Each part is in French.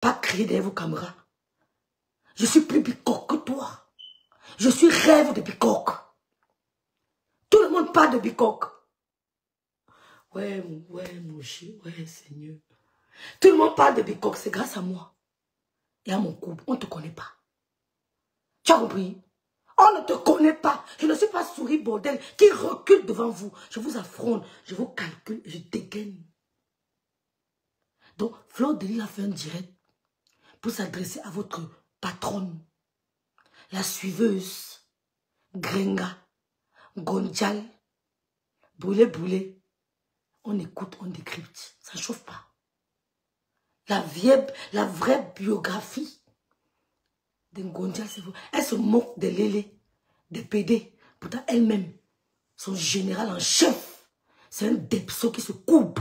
Pas crier derrière vos caméras. Je suis plus bicoque que toi. Je suis rêve de bicoque. Tout le monde parle de bicoque. Ouais, mon chien, ouais, Seigneur. Tout le monde parle de bicoque, c'est grâce à moi. Et à mon couple, on ne te connaît pas. Tu as compris? On ne te connaît pas. Je ne suis pas souris bordel qui recule devant vous. Je vous affronte, je vous calcule, je dégaine. Donc, Fleur de Lys a fait un direct pour s'adresser à votre patronne, la suiveuse, Grenga, Gonjal, Boulé. On écoute, on décrypte. Ça ne chauffe pas. La vraie biographie de Gonjal, c'est vous. Elle se moque de Lélé, des PD. Pourtant, elle-même, son général en chef, c'est un depso qui se coupe.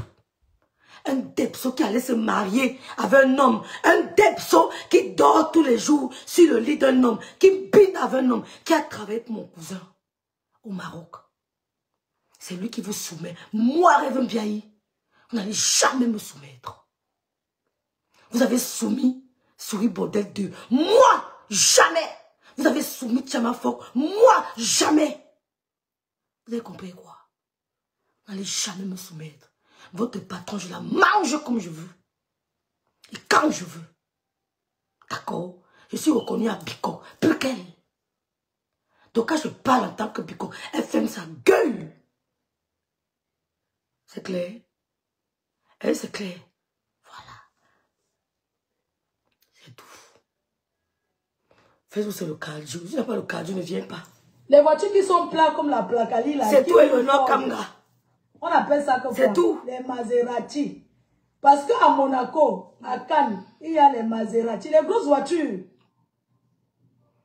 Un depso qui allait se marier avec un homme. Un depso qui dort tous les jours sur le lit d'un homme. Qui bine avec un homme. Qui a travaillé pour mon cousin au Maroc. C'est lui qui vous soumet. Moi, Rêve Mbiaye, vous n'allez jamais me soumettre. Vous avez soumis Souris Bordel 2. Moi, jamais. Vous avez soumis Tchamafok. Moi, jamais. Vous avez compris quoi? Vous n'allez jamais me soumettre. Votre patron, je la mange comme je veux. Et quand je veux. D'accord? Je suis reconnu à Biko. Plus qu'elle. Donc quand je parle en tant que Biko, elle ferme sa gueule. C'est clair? Elle, c'est clair. Voilà. C'est tout. Fais-vous sur le cardio. Si tu n'as pas le cardio, ne viens pas. Les voitures qui sont plats comme la Placali, là. C'est tout, Eleonore Kamga. On appelle ça comme ça. C'est tout. Les Maserati. Parce qu'à Monaco, à Cannes, il y a les Maserati, les grosses voitures.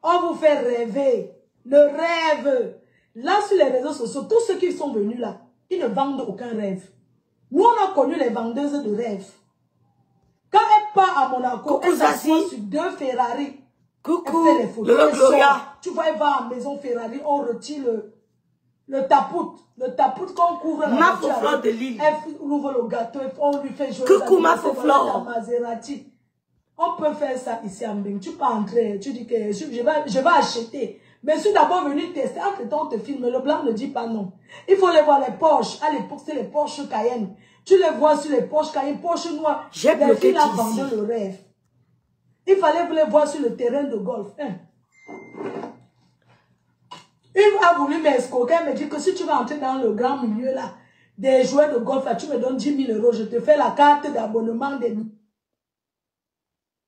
On vous fait rêver. Le rêve. Là, sur les réseaux sociaux, tous ceux qui sont venus là, ils ne vendent aucun rêve. Nous, on a connu les vendeuses de rêves. Quand elle part à Monaco, elle s'assoit sur 2 Ferrari. Coucou, elle fait les photos. le Gloria. Tu vois, elle va en maison Ferrari, on retire le tapout. Le tapout qu'on couvre. Ma Fleur de Lys. Elle ouvre le gâteau, on lui fait jouer. Coucou, ma Fleur. Maserati. On peut faire ça ici en Bing. Tu peux entrer, tu dis que je vais acheter. Mais je suis d'abord venu tester. Entre temps, on te filme. Le blanc ne dit pas non. Il faut les voir, les Porsche. À l'époque, c'était les Porsche Cayenne. Tu les vois sur les Porsche Cayenne, Porsche noir. J'ai bloqué filles vendu le rêve. Il fallait vous les voir sur le terrain de golf. Hein. Il a voulu m'escroquer. Elle me dit que si tu vas entrer dans le grand milieu là, des joueurs de golf, là, tu me donnes 10 000 €. Je te fais la carte d'abonnement des...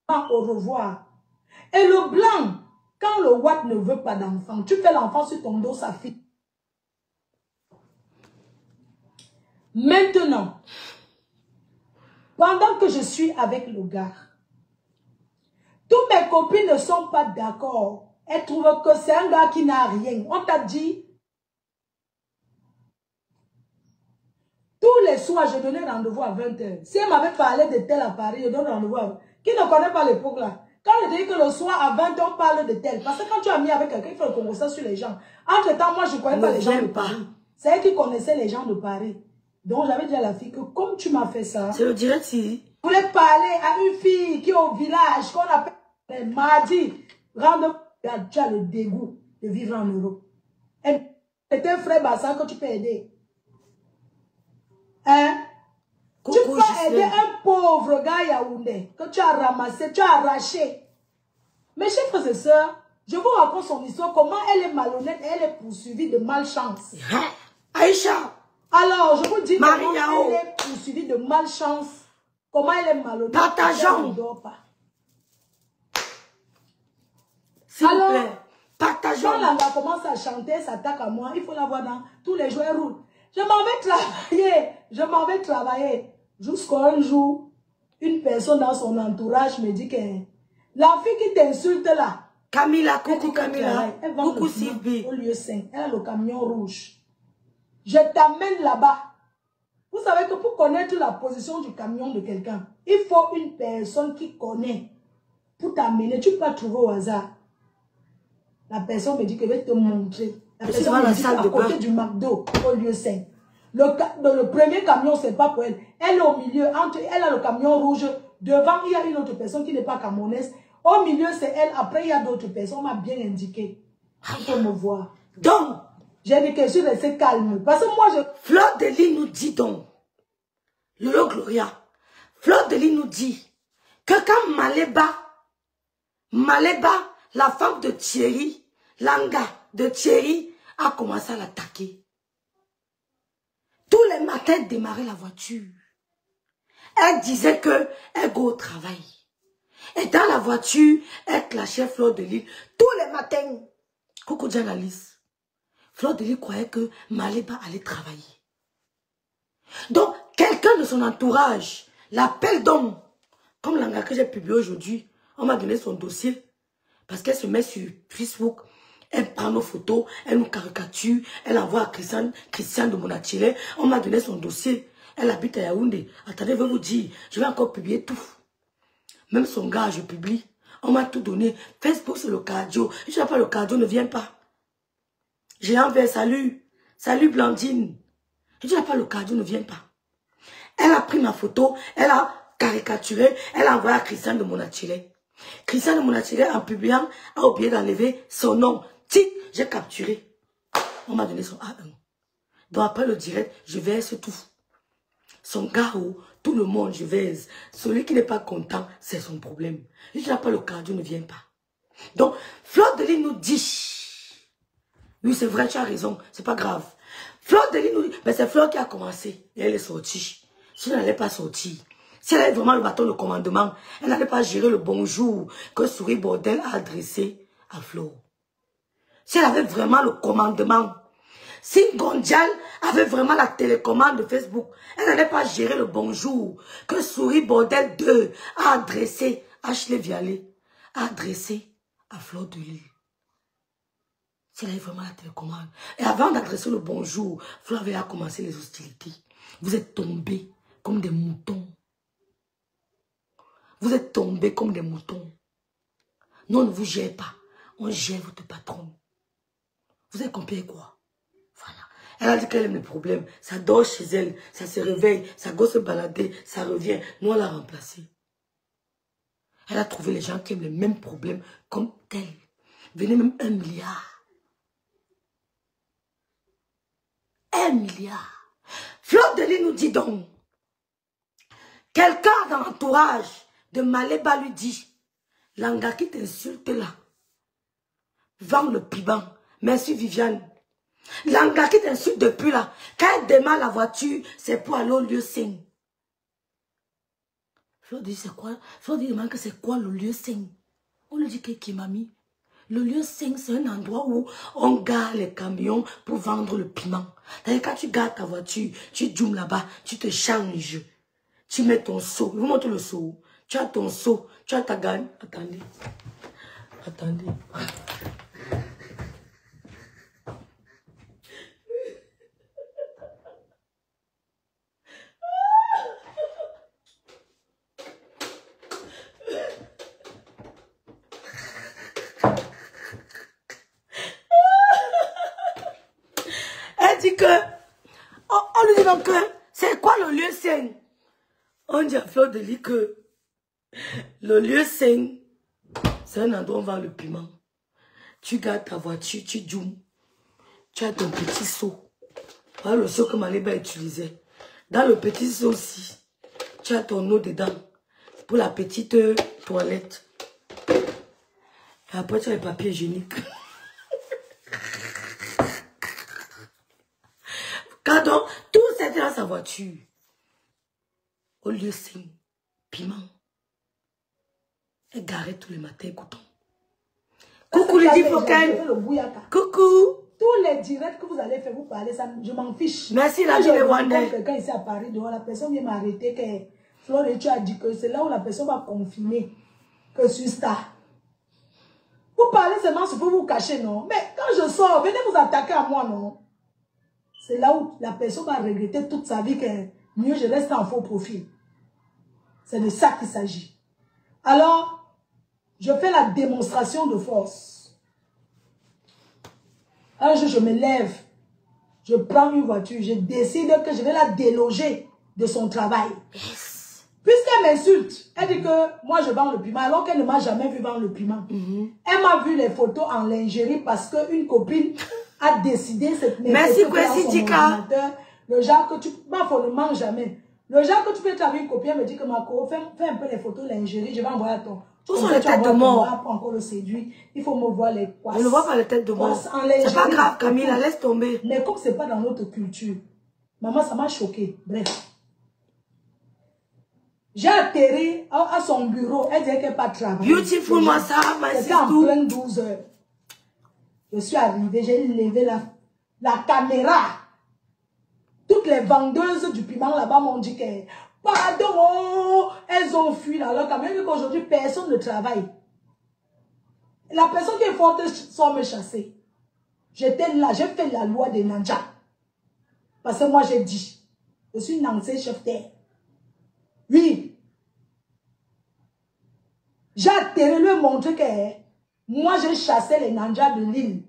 Au revoir. Et le blanc, quand le Watt ne veut pas d'enfant, tu fais l'enfant sur ton dos, ça fit. Maintenant, pendant que je suis avec le gars, toutes mes copines ne sont pas d'accord. Elles trouvent que c'est un gars qui n'a rien. On t'a dit, tous les soirs, je donnais rendez-vous à 20 h. Si elle m'avait parlé de tel à Paris, je donne rendez-vous à... Qui ne connaît pas l'époque là? Quand je dis que le soir à 20 h, on parle de tel. Parce que quand tu as mis avec quelqu'un, il faut le converser sur les gens. Entre temps, moi, je ne connais pas les gens de Paris. C'est elle qui connaissait les gens de Paris. Donc, j'avais dit à la fille que comme tu m'as fait ça... C'est le direct, si. Je voulais parler à une fille qui est au village, qu'on appelle mardi. Tu as le dégoût de vivre en Europe. C'est un frère Bassan que tu peux aider. Hein? Tu peux aider un pauvre gars Yaoundé que tu as ramassé, tu as arraché. Mes chers frères et sœurs, je vous raconte son histoire, comment elle est malhonnête et elle est poursuivie de malchance. Aïcha! Alors, je vous dis comment elle est poursuivie de malchance, comment elle est malhonnête. Partageons. Elle ne dort pas. S'il vous plaît, partageons. Quand Langa commence à chanter, elle s'attaque à moi, il faut la voir dans tous les jours, elle roule. Je m'en vais travailler. Jusqu'à un jour, une personne dans son entourage me dit que la fille qui t'insulte là, Camilla, coucou Camilla, coucou Sylvie, au lieu 5, elle a le camion rouge. Je t'amène là-bas. Vous savez que pour connaître la position du camion de quelqu'un, il faut une personne qui connaît pour t'amener. Tu peux pas trouver au hasard. La personne me dit que je vais te montrer. La personne me dit à côté du McDo, au lieu 5. Le premier camion, c'est pas pour elle. Elle est au milieu, entre elle a le camion rouge, devant, il y a une autre personne qui n'est pas camerounaise. Au milieu, c'est elle. Après, il y a d'autres personnes. On m'a bien indiqué. Il faut me voir. Donc, j'ai dit que je suis restée calme. Parce que moi, je... Fleur de Lys nous dit donc, Lolo Gloria, Fleur de Lys nous dit que quand Maléba, la femme de Thierry, Langa de Thierry, a commencé à l'attaquer. Tous les matins, elle démarrait la voiture. Elle disait que elle go au travail. Et dans la voiture, elle clashait Fleur de Lys. Tous les matins, coucou journaliste, Fleur de Lys croyait que Maléba allait travailler. Donc, quelqu'un de son entourage l'appelle donc, comme l'anga que j'ai publié aujourd'hui, on m'a donné son dossier, parce qu'elle se met sur Facebook, elle prend nos photos, elle nous caricature, elle envoie à Christian de Monachile, on m'a donné son dossier, elle habite à Yaoundé. Attendez, je vais vous dire, je vais encore publier tout. Même son gars, je publie. On m'a tout donné. Facebook, c'est le cardio. Je ne sais pas, le cardio ne vient pas. J'ai envoyé, salut. Salut Blandine. Je dis pas, le cardio ne vient pas. Elle a pris ma photo, elle a caricaturé, elle a envoyé à Christian de Monachile. Christian de Monachile, en publiant, a oublié d'enlever son nom. Titre, j'ai capturé. On m'a donné son A1. Donc après le direct, je verse tout. Son gars, tout le monde, je verse. Celui qui n'est pas content, c'est son problème. Je dis pas, le cardio ne vient pas. Donc, Fleur de Lys nous dit, oui, c'est vrai, tu as raison, c'est pas grave. Fleur de Lys nous dit, mais c'est Fleur qui a commencé, et elle est sortie. Si elle n'allait pas sortir, si elle avait vraiment le bâton de commandement, elle n'allait pas gérer le bonjour que Souris Bordel a adressé à Fleur. Si elle avait vraiment le commandement, si Gondial avait vraiment la télécommande de Facebook, elle n'allait pas gérer le bonjour que Souris Bordel 2 a adressé, Ashley Vialet a adressé à Fleur de Lys. Si elle avait vraiment la télécommande. Et avant d'adresser le bonjour, Fleur avait commencé les hostilités. Vous êtes tombés comme des moutons. Vous êtes tombés comme des moutons. Nous, on ne vous gère pas. On gère votre patron. Vous avez compris quoi? Voilà. Elle a dit qu'elle aime les problèmes. Ça dort chez elle. Ça se réveille. Ça go se balader. Ça revient. Nous, on l'a remplacée. Elle a trouvé les gens qui aiment les mêmes problèmes comme elle. Venez même 1 milliard. 1 milliard. Fleur de Lys nous dit donc, quelqu'un dans l'entourage de Maléba lui dit, l'anga qui t'insulte là, vend le piment. Merci Viviane. L'anga qui t'insulte depuis là, quand elle démarre la voiture, c'est pour aller au lieu saint. Fleur dit, c'est quoi? Fleur dit que c'est quoi le lieu saint? On lui dit que Kimami. Le lieu saint, c'est un endroit où on gare les camions pour vendre le piment. Quand tu gares ta voiture, tu zoomes là-bas, tu te changes. Tu mets ton seau. Je vous montre le seau. Tu as ton seau, tu as ta gagne. Attendez. Attendez. Elle dit que, on lui dit donc que, c'est quoi le lieu saint? On dit à Fleur de Lys que le lieu saint, c'est un endroit où on vend le piment. Tu gardes ta voiture, tu zoomes. Tu as ton petit seau. Voilà le seau que Maléba utilisait. Dans le petit seau aussi, tu as ton eau dedans pour la petite toilette. Et après, tu as les papiers hygiéniques. Quand donc, tout c'était dans sa voiture. Au lieu saint, piment. Elle garait tous les matins, écoutons. Coucou Lydie Focal. Coucou. Tous les directs que vous allez faire, vous parlez ça, je m'en fiche. Merci la vie de Wanda. Quelqu'un ici à Paris, dehors, la personne vient m'arrêter que Fleur et tu as dit que c'est là où la personne va confirmer que sur Star. Vous parlez seulement pour vous cacher, non? Mais quand je sors, venez vous attaquer à moi, non? C'est là où la personne va regretter toute sa vie que mieux je reste en faux profil. C'est de ça qu'il s'agit. Alors, je fais la démonstration de force. Un jour, je me lève, je prends une voiture, je décide que je vais la déloger de son travail. Yes. Puisqu'elle m'insulte, elle dit que moi je vends le piment, alors qu'elle ne m'a jamais vu vendre le piment. Elle m'a vu les photos en lingerie parce qu'une copine a décidé cette merci Kwesi Tika. Le genre que tu... Ma ne ment jamais. Le genre que tu peux être avec une copine, elle me dit que Marco, fais un peu les photos lingerie, je vais envoyer à ton... Où sont les têtes de mort? Pour encore le séduire, il faut me voir les poisses. Je ne vois pas les têtes de mort. C'est pas grave Camille, laisse tomber. Mais comme c'est pas dans notre culture, maman ça m'a choqué. Bref. J'ai atterri à son bureau, elle disait qu'elle n'a pas travaillé. Beautiful Massa, ma c'était en plein 12 heures. Je suis arrivée, j'ai levé la caméra. Toutes les vendeuses du piment là-bas m'ont dit que, pardon, elles ont fui dans leur camion. Qu'aujourd'hui, personne ne travaille. La personne qui est forte sans me chasser. J'étais là, j'ai fait la loi des Nanja. Parce que moi, j'ai dit, je suis une ancienne chef terre. Oui. J'ai atterri lui montrer que moi, j'ai chassé les Nanja de l'île.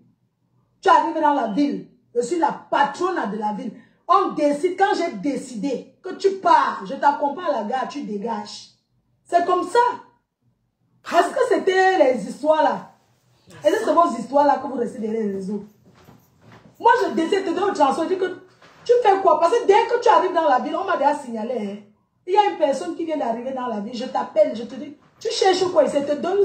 Tu arrives dans la ville. Je suis la patronne de la ville. On décide, quand j'ai décidé que tu pars, je t'accompagne à la gare, tu dégages. C'est comme ça. Est-ce que c'était les histoires là? Est-ce que c'est vos histoires là que vous restez derrière les réseaux? Moi, je décide de te donner le transport. Je dis que tu fais quoi? Parce que dès que tu arrives dans la ville, on m'a déjà signalé. Hein, il y a une personne qui vient d'arriver dans la ville. Je t'appelle, je te dis, tu cherches quoi? Je te donne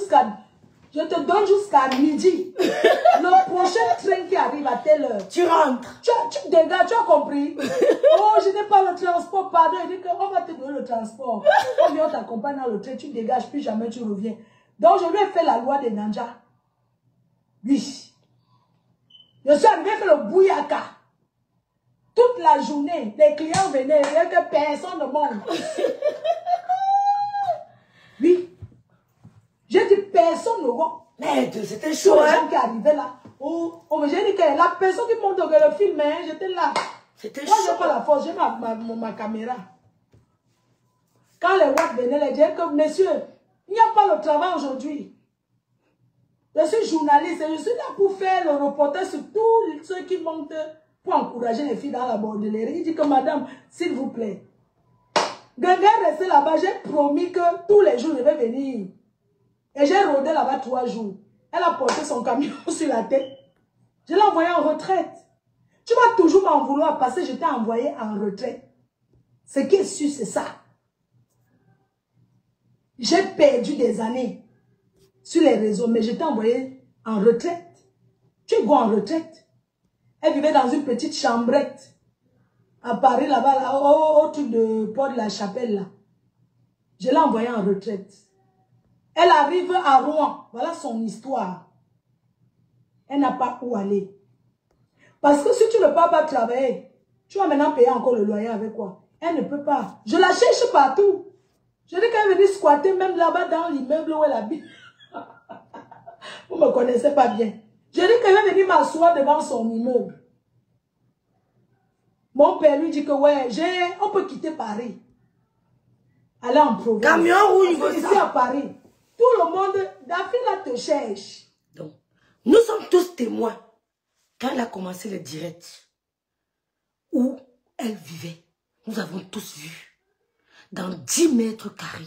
jusqu'à midi. Le prochain train qui arrive à telle heure. Tu rentres. Tu dégages, tu as compris? Oh, je n'ai pas le transport, pardon. Il dit qu'on va te donner le transport. On vient t'accompagner dans le train, tu dégages, puis jamais tu reviens. Donc, je lui ai fait la loi des Nanja. Oui. Je suis arrivé faire le bouyaka. Toute la journée, les clients venaient, il n'y a que personne ne monte. Oui. J'ai dit personne ne voit. Merde, c'était chaud. Les gens qui arrivaient là. Oh, mais j'ai dit que la personne qui monte le film, hein, j'étais là. C'était chaud. Moi, j'ai pas la force, j'ai ma caméra. Quand les watts venaient, les disaient que, monsieur, il n'y a pas le travail aujourd'hui. Je suis journaliste et je suis là pour faire le reportage sur tous ceux qui montent pour encourager les filles dans la bordellerie. Il dit que madame, s'il vous plaît, Gaga restait là-bas, j'ai promis que tous les jours je vais venir. Et j'ai rôdé là-bas 3 jours. Elle a porté son camion sur la tête. Je l'ai envoyée en retraite. Tu vas toujours m'en vouloir parce que je t'ai envoyé en retraite. Ce qui est sûr, c'est ça. J'ai perdu des années sur les réseaux, mais je t'ai envoyé en retraite. Tu es en retraite. Elle vivait dans une petite chambrette à Paris, là-bas, là, au truc de Port de la Chapelle, là. Je l'ai envoyée en retraite. Elle arrive à Rouen. Voilà son histoire. Elle n'a pas où aller. Parce que si tu ne peux pas travailler, tu vas maintenant payer encore le loyer avec quoi? Elle ne peut pas. Je la cherche partout. Je dis qu'elle est venue squatter même là-bas dans l'immeuble où elle habite. Vous ne me connaissez pas bien. Je dis qu'elle est venue m'asseoir devant son immeuble. Mon père lui dit que ouais, on peut quitter Paris. Aller en province. Camion rouge, ici à Paris. Tout le monde, Daphine là te cherche. Donc, nous sommes tous témoins. Quand elle a commencé le direct, où elle vivait, nous avons tous vu. Dans 10 mètres carrés.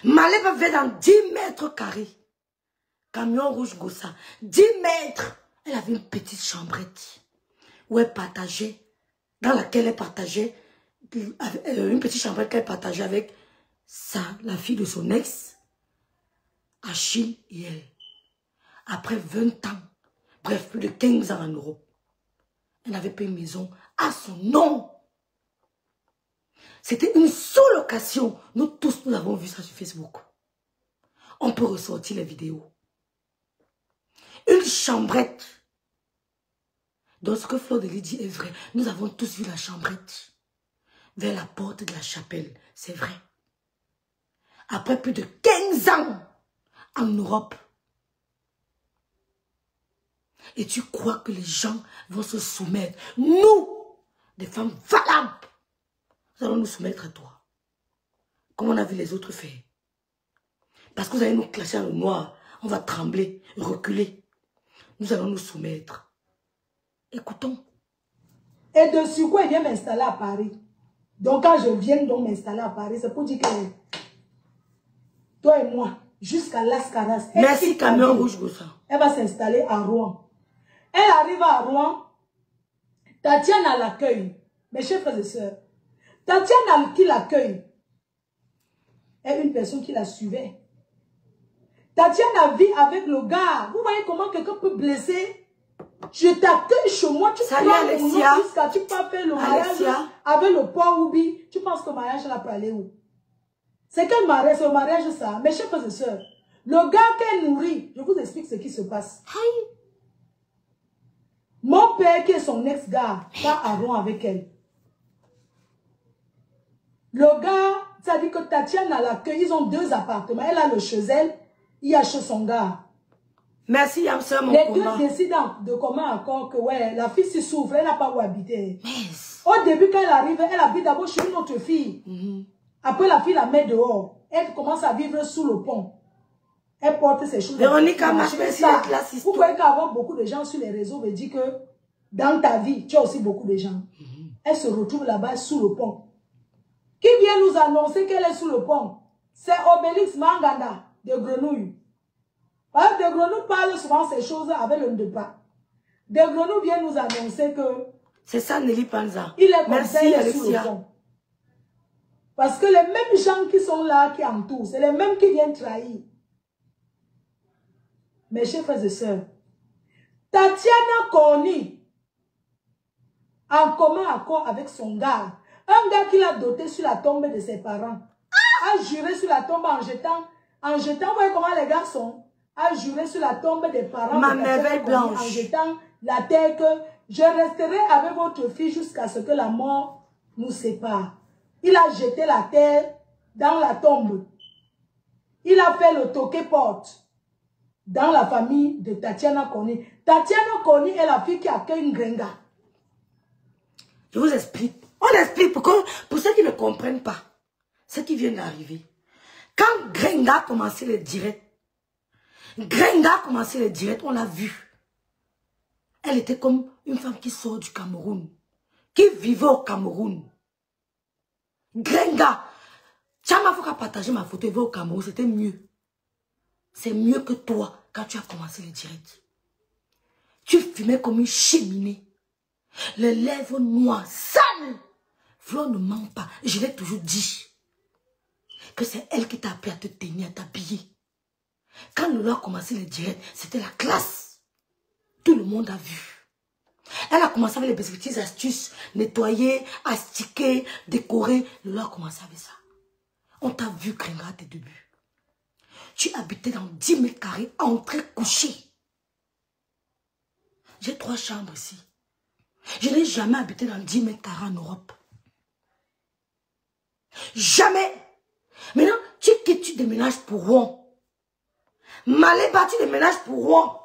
Malève avait dans 10 mètres carrés. Camion rouge Gossa. 10 mètres. Elle avait une petite chambrette. Où elle partageait. Dans laquelle elle partageait. Une petite chambrette qu'elle partageait avec la fille de son ex. Achille et elle. Après 20 ans. Bref, plus de 15 ans en Europe. Elle avait payé une maison à son nom. C'était une sous-location. Nous tous, nous avons vu ça sur Facebook. On peut ressortir les vidéos. Une chambrette. Donc ce que Fleur de Lydie dit est vrai. Nous avons tous vu la chambrette. Vers la porte de la chapelle. C'est vrai. Après plus de 15 ans en Europe. Et tu crois que les gens vont se soumettre. Nous, des femmes valables, nous allons nous soumettre à toi. Comme on a vu les autres faire. Parce que vous allez nous clasher dans le noir. On va trembler, reculer. Nous allons nous soumettre. Écoutons. Et dessus quoi, il vient m'installer à Paris. Donc, quand je viens donc m'installer à Paris, c'est pour dire que toi et moi, jusqu'à Las Caras. Merci, camion rouge, Gossa. Elle va s'installer à Rouen. Elle arrive à Rouen. Tatiana l'accueille. Mes chers frères et sœurs. Tatiana qui l'accueille est une personne qui la suivait. Tatiana vit avec le gars. Vous voyez comment quelqu'un peut blesser? Je t'accueille chez moi. Tu salut Alexia. Jusqu'à tu peux faire le mariage avec le port Oubi. Tu penses que le mariage là peut aller où? C'est quel mariage? C'est le mariage ça. Mes chers frères et sœurs. Le gars qu'elle nourrit, je vous explique ce qui se passe. Mon père qui est son ex-gars part à Rouen avec elle. Le gars, ça dit que Tatiana l'accueille. Ils ont 2 appartements. Elle a le chez elle. Il a chez son gars. Merci, Yamsa, mon Les combat. 2 décident de commun accord que ouais, la fille s'y souffre. Elle n'a pas où habiter. Yes. Au début, quand elle arrive, elle habite d'abord chez une autre fille. Après, la fille la met dehors. Elle commence à vivre sous le pont. Elle porte ses choses. Véronique Amache, merci d'être là. Vous pouvez qu'avoir beaucoup de gens sur les réseaux veut dire que dans ta vie, tu as aussi beaucoup de gens. Elle se retrouve là-bas sous le pont. Qui vient nous annoncer qu'elle est sous le pont? C'est Obélix Manganda de Grenouille. Parce que de Grenouille parle souvent ces choses avec le débat. De Grenouille vient nous annoncer que c'est ça, Nelly Panza. Il est comme Merci, ça, il est Alexia. sous le pont. Parce que les mêmes gens qui sont là, qui entourent, c'est les mêmes qui viennent trahir. Mes chers frères et sœurs, Tatiana Corny, en commun accord avec son gars, un gars qui l'a doté sur la tombe de ses parents, a juré sur la tombe en jetant, vous voyez comment les gars sont, a juré sur la tombe des parents Ma de Tatiana merveille Corny, blanche. en jetant la terre que je resterai avec votre fille jusqu'à ce que la mort nous sépare. Il a jeté la terre dans la tombe. Il a fait le toqué-porte dans la famille de Tatiana Corny. Tatiana Corny est la fille qui accueille Ngrenga. Je vous explique. On explique pour ceux qui ne comprennent pas ce qui vient d'arriver. Quand Grenga a commencé le direct, on l'a vu. Elle était comme une femme qui sort du Cameroun, qui vivait au Cameroun. Grenga, Tchama, faut qu'à partager ma photo, elle va au Cameroun, c'était mieux. C'est mieux que toi quand tu as commencé le direct. Tu fumais comme une cheminée. Les lèvres noires, sales. Flo ne ment pas. Je l'ai toujours dit. Que c'est elle qui t'a appris à te tenir, à t'habiller. Quand nous a commencé le direct, c'était la classe. Tout le monde a vu. Elle a commencé avec les petites astuces. Nettoyer, astiquer, décorer. Lola a commencé avec ça. On t'a vu Grenga à tes débuts. Tu habitais dans 10 mètres carrés, entrée, couché. J'ai 3 chambres ici. Je n'ai jamais habité dans 10 mètres carrés en Europe. Jamais. Maintenant, tu déménages pour Rouen. Maléba, tu déménages pour Rouen.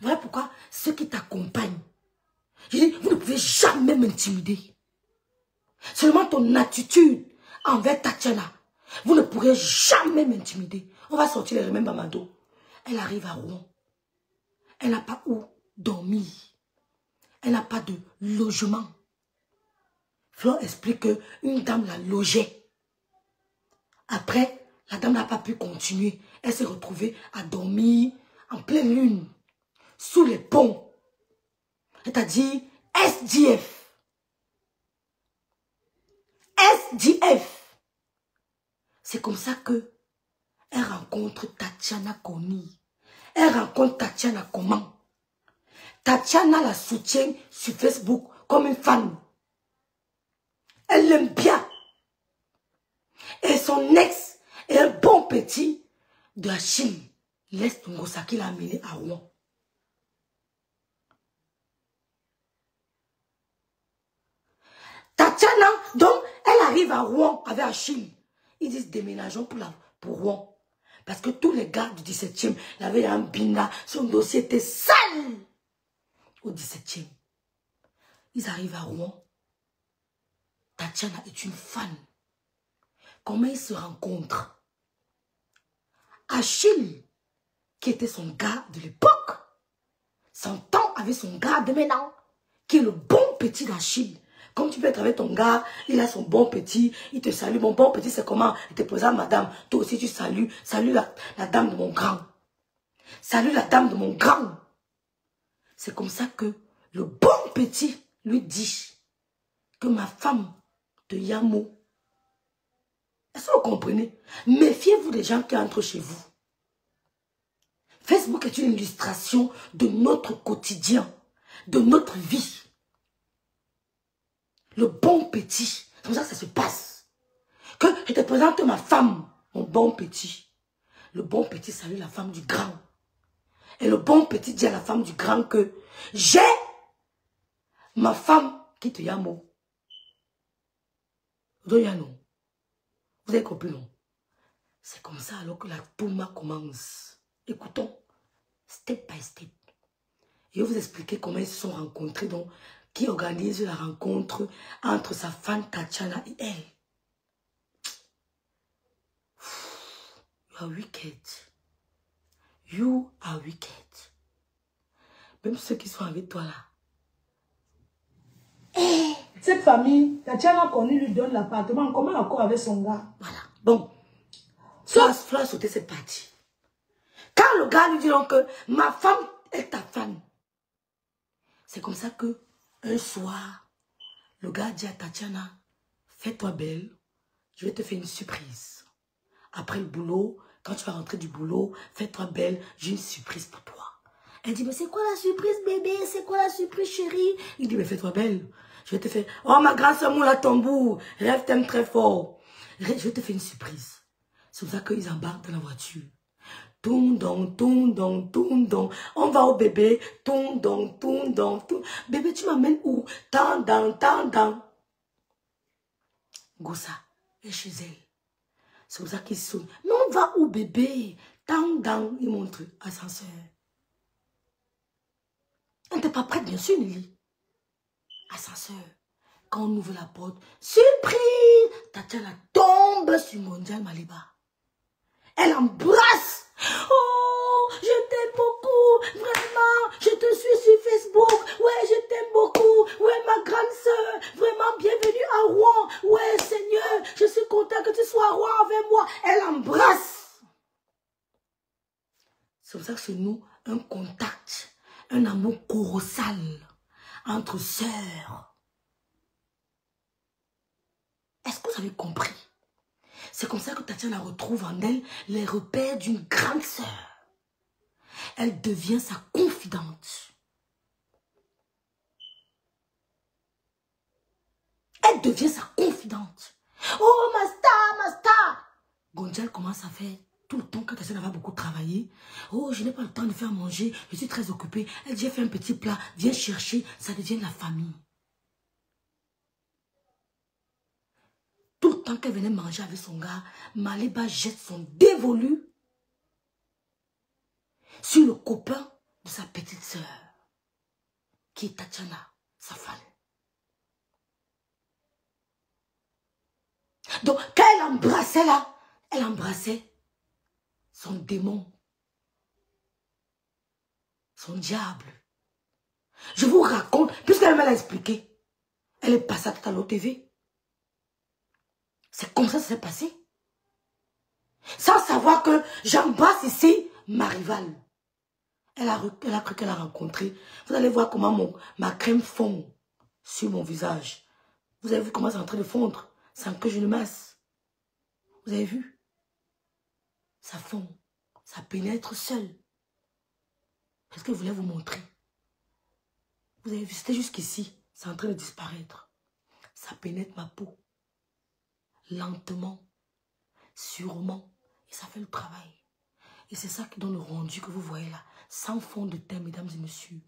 Voilà pourquoi ceux qui t'accompagnent, je dis, vous ne pouvez jamais m'intimider. Seulement ton attitude envers Tatiana, vous ne pourrez jamais m'intimider. On va sortir les remèdes Bamado. Elle arrive à Rouen. Elle n'a pas où dormir. Elle n'a pas de logement. Flore explique qu'une dame l'a logée. Après, la dame n'a pas pu continuer. Elle s'est retrouvée à dormir en pleine lune, sous les ponts. C'est-à-dire SDF. SDF. C'est comme ça que elle rencontre Tatiana Corny. Elle rencontre Tatiana comment? Tatiana la soutient sur Facebook comme une fan. Elle l'aime bien. Et son ex est un bon petit de Achille. L'Est Ngosa qui l'a amené à Rouen. Tatiana, donc, elle arrive à Rouen avec Achille. Ils disent déménageons pour Rouen. Parce que tous les gars du 17e, il avait un bina, son dossier était sale. Au 17e. Ils arrivent à Rouen. Tatiana est une fan. Comment ils se rencontrent? Achille, qui était son gars de l'époque, s'entend avec son gars de maintenant, qui est le bon petit d'Achille. Comme tu peux être avec ton gars, il a son bon petit, il te salue. Mon bon petit, c'est comment? Il te présente madame. Toi aussi, tu salues. Salue la dame de mon grand. Salue la dame de mon grand. C'est comme ça que le bon petit lui dit que ma femme de Yamo. Est-ce que vous comprenez? Méfiez-vous des gens qui entrent chez vous. Facebook est une illustration de notre quotidien, de notre vie. Le bon petit, c'est comme ça que ça se passe. Que je te présente ma femme, mon bon petit. Le bon petit salue la femme du grand. Et le bon petit dit à la femme du grand que j'ai ma femme qui te yamo. Vous avez compris, non? C'est comme ça alors que la touma commence. Écoutons, step by step. Je vais vous expliquer comment ils se sont rencontrés, donc qui organise la rencontre entre sa femme Tatiana et elle. You are wicked. You are wicked. Même ceux qui sont avec toi là. Cette famille, Tatiana Connu lui donne l'appartement en commun accord avec son gars. Voilà. Bon. Flora sauter cette partie. Quand le gars lui dit donc que ma femme est ta femme. C'est comme ça que un soir, le gars dit à Tatiana, fais-toi belle, je vais te faire une surprise. Après le boulot, quand tu vas rentrer du boulot, fais-toi belle, j'ai une surprise pour toi. Elle dit, mais c'est quoi la surprise bébé? C'est quoi la surprise chérie? Il dit, mais fais-toi belle. Je vais te faire, oh ma grande soeur Moula Tambour, rêve t'aime très fort. Je vais te faire une surprise. C'est pour ça qu'ils embarquent dans la voiture. Toum don, toum don, toum don. On va au bébé. Toum don, toum don, toum. Bébé, tu m'amènes où? Tant dans, tant dans. Gossa est chez elle. C'est pour ça qu'ils sonnent. Mais on va où bébé? Tant dans. Il montre ascenseur. Elle n'était pas prête, bien sûr, Nelly. Ascenseur. Quand on ouvre la porte, surprise! Tatiana tombe sur Mondial Maliba. Elle embrasse. Oh, je t'aime beaucoup. Vraiment, je te suis sur Facebook. Ouais, je t'aime beaucoup. Ouais, ma grande soeur. Vraiment, bienvenue à Rouen. Ouais, Seigneur, je suis content que tu sois à Rouen avec moi. Elle embrasse. C'est pour ça que c'est nous, un contact, un amour colossal entre sœurs. Est-ce que vous avez compris? C'est comme ça que Tatiana retrouve en elle les repères d'une grande sœur. Elle devient sa confidente. Elle devient sa confidente. Oh, ma star, ma star. Gonjal commence à faire tout le temps que Tatiana va beaucoup travailler. Oh, je n'ai pas le temps de faire manger. Je suis très occupée. Elle dit, j'ai fait un petit plat. Viens chercher. Ça devient la famille. Tout le temps qu'elle venait manger avec son gars, Maliba jette son dévolu sur le copain de sa petite sœur, qui est Tatiana, sa femme. Donc, quand elle embrassait là, elle embrassait son démon, son diable. Je vous raconte, puisqu'elle me l'a expliqué, elle est passée à l'OTV. C'est comme ça que ça s'est passé. Sans savoir que j'embrasse ici ma rivale. Elle a cru qu'elle a rencontré. Vous allez voir comment ma crème fond sur mon visage. Vous avez vu comment c'est en train de fondre sans que je ne masse. Vous avez vu? Ça fond. Ça pénètre seul. Parce que je voulais vous montrer. Vous avez vu, c'était jusqu'ici. C'est en train de disparaître. Ça pénètre ma peau. Lentement. Sûrement. Et ça fait le travail. Et c'est ça qui donne le rendu que vous voyez là. Sans fond de teint, mesdames et messieurs.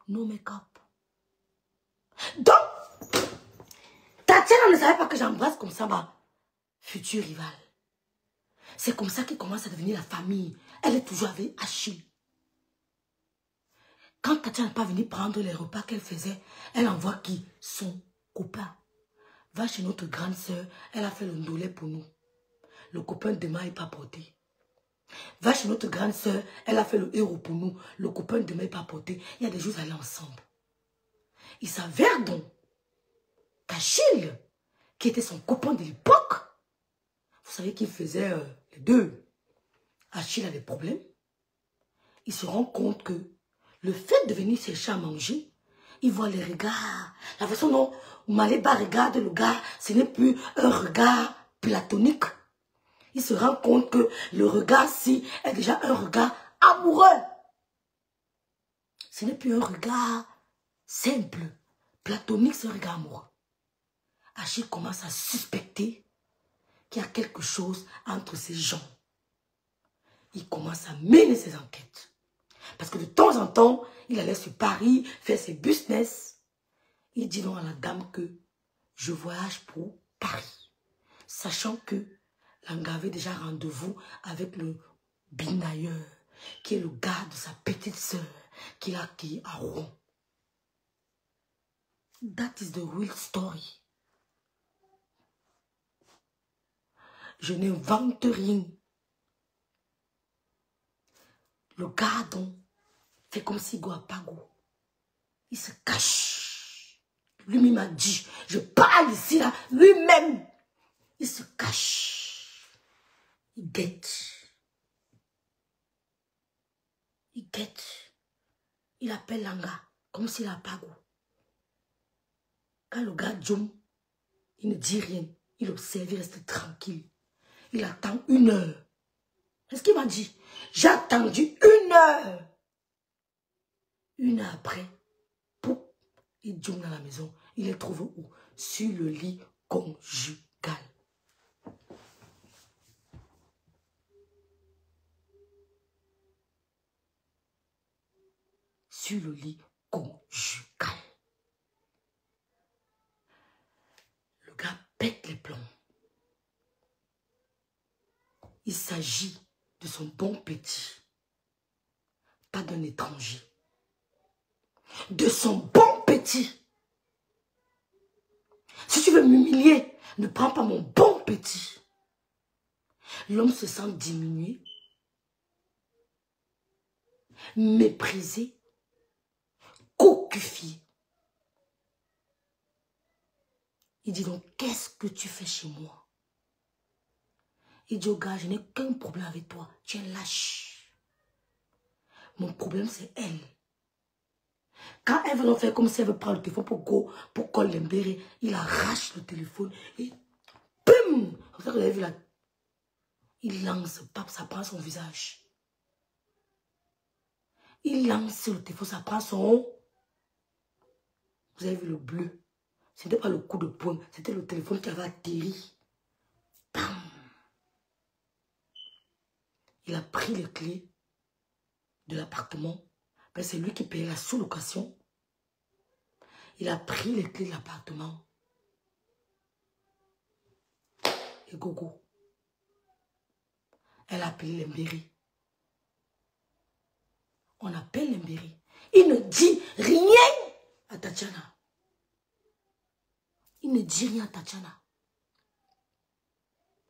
No make-up. Donc, Tatiana ne savait pas que j'embrasse comme ça ma future rivale. C'est comme ça qu'il commence à devenir la famille. Elle est toujours avec Achille. Quand Tatiana n'est pas venue prendre les repas qu'elle faisait, elle envoie qui? Son copain. Va chez notre grande sœur, elle a fait le ndolé pour nous. Le copain demain n'est pas porté. Va chez notre grande sœur, elle a fait le héros pour nous. Le copain demain n'est pas porté. Il y a des jours à aller ensemble. Il s'avère donc qu'Achille, qui était son copain de l'époque, vous savez qu'il faisait les deux. Achille a des problèmes. Il se rend compte que le fait de venir chercher à manger, il voit les regards. La façon dont Maléba regarde le gars, ce n'est plus un regard platonique. Il se rend compte que le regard-ci est déjà un regard amoureux. Ce n'est plus un regard simple. Platonique, c'est un regard amoureux. Achille commence à suspecter qu'il y a quelque chose entre ces gens. Il commence à mener ses enquêtes. Parce que de temps en temps, il allait sur Paris, faire ses business. Il dit donc à la dame que je voyage pour Paris. Sachant que Langa avait déjà rendez-vous avec le binailleur, qui est le gars de sa petite sœur, qu'il a accueilli à Rouen. That is the real story. Je n'invente rien. Le gars donc fait comme si go à Pago. Il se cache. Lui-même a dit, je parle ici là, lui-même. Il se cache. Il guette. Il guette. Il appelle Langa comme s'il a Pago. Quand le gars Djom, il ne dit rien. Il observe, il reste tranquille. Il attend 1 heure. Est-ce qu'il m'a dit? J'ai attendu 1 heure. 1 heure après, pouf, il Djom dans la maison. Il est trouvé où? Sur le lit conjugal. Sur le lit conjugal. Le gars pète les plombs. Il s'agit de son bon petit. Pas d'un étranger. De son bon petit. Si tu veux m'humilier, ne prends pas mon bon petit. L'homme se sent diminué, méprisé, cocufié. Il dit donc, qu'est-ce que tu fais chez moi? Il dit au gars, je n'ai qu'un problème avec toi. Tu es lâche. Mon problème, c'est elle. Quand elle veut faire comme si elle veut prendre le téléphone pour coller l'embéré, il arrache le téléphone et boum! Comme ça que vous avez vu là. Il lance, pape, ça prend son visage. Il lance le téléphone, ça prend son... Vous avez vu le bleu. Ce n'était pas le coup de poing, c'était le téléphone qui avait atterri. Bam! Il a pris les clés de l'appartement. Ben, c'est lui qui payait la sous-location. Il a pris les clés de l'appartement. Et gogo. Elle a appelé l'embéré. On appelle l'embéré. Il ne dit rien à Tatiana. Il ne dit rien à Tatiana.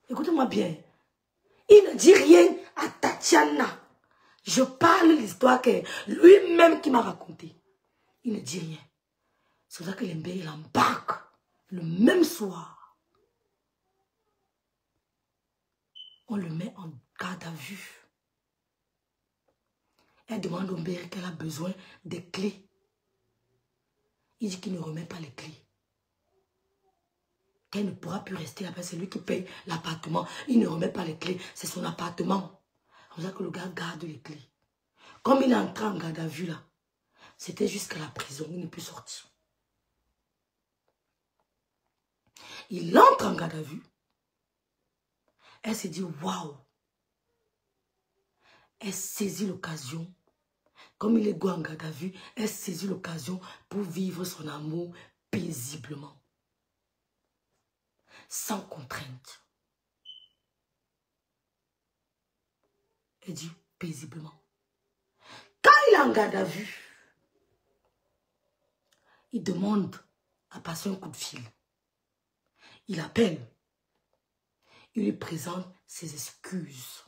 Écoutez-moi bien. Il ne dit rien à Tatiana. Je parle l'histoire que lui-même qui m'a raconté. Il ne dit rien. C'est pour ça que l'embéré l'embarque le même soir. On le met en garde à vue. Elle demande au Mbéré qu'elle a besoin des clés. Il dit qu'il ne remet pas les clés. Qu'elle ne pourra plus rester là-bas. C'est lui qui paye l'appartement. Il ne remet pas les clés. C'est son appartement. C'est pour ça que le gars garde les clés. Comme il est entré en garde à vue là, c'était jusqu'à la prison. Il n'est plus sorti. Il entre en garde à vue. Elle s'est dit, waouh. Elle saisit l'occasion. Comme il est go en garde à vue, elle saisit l'occasion pour vivre son amour paisiblement. Sans contrainte. Elle dit paisiblement. Quand il est en garde à vue, il demande à passer un coup de fil. Il appelle. Il lui présente ses excuses.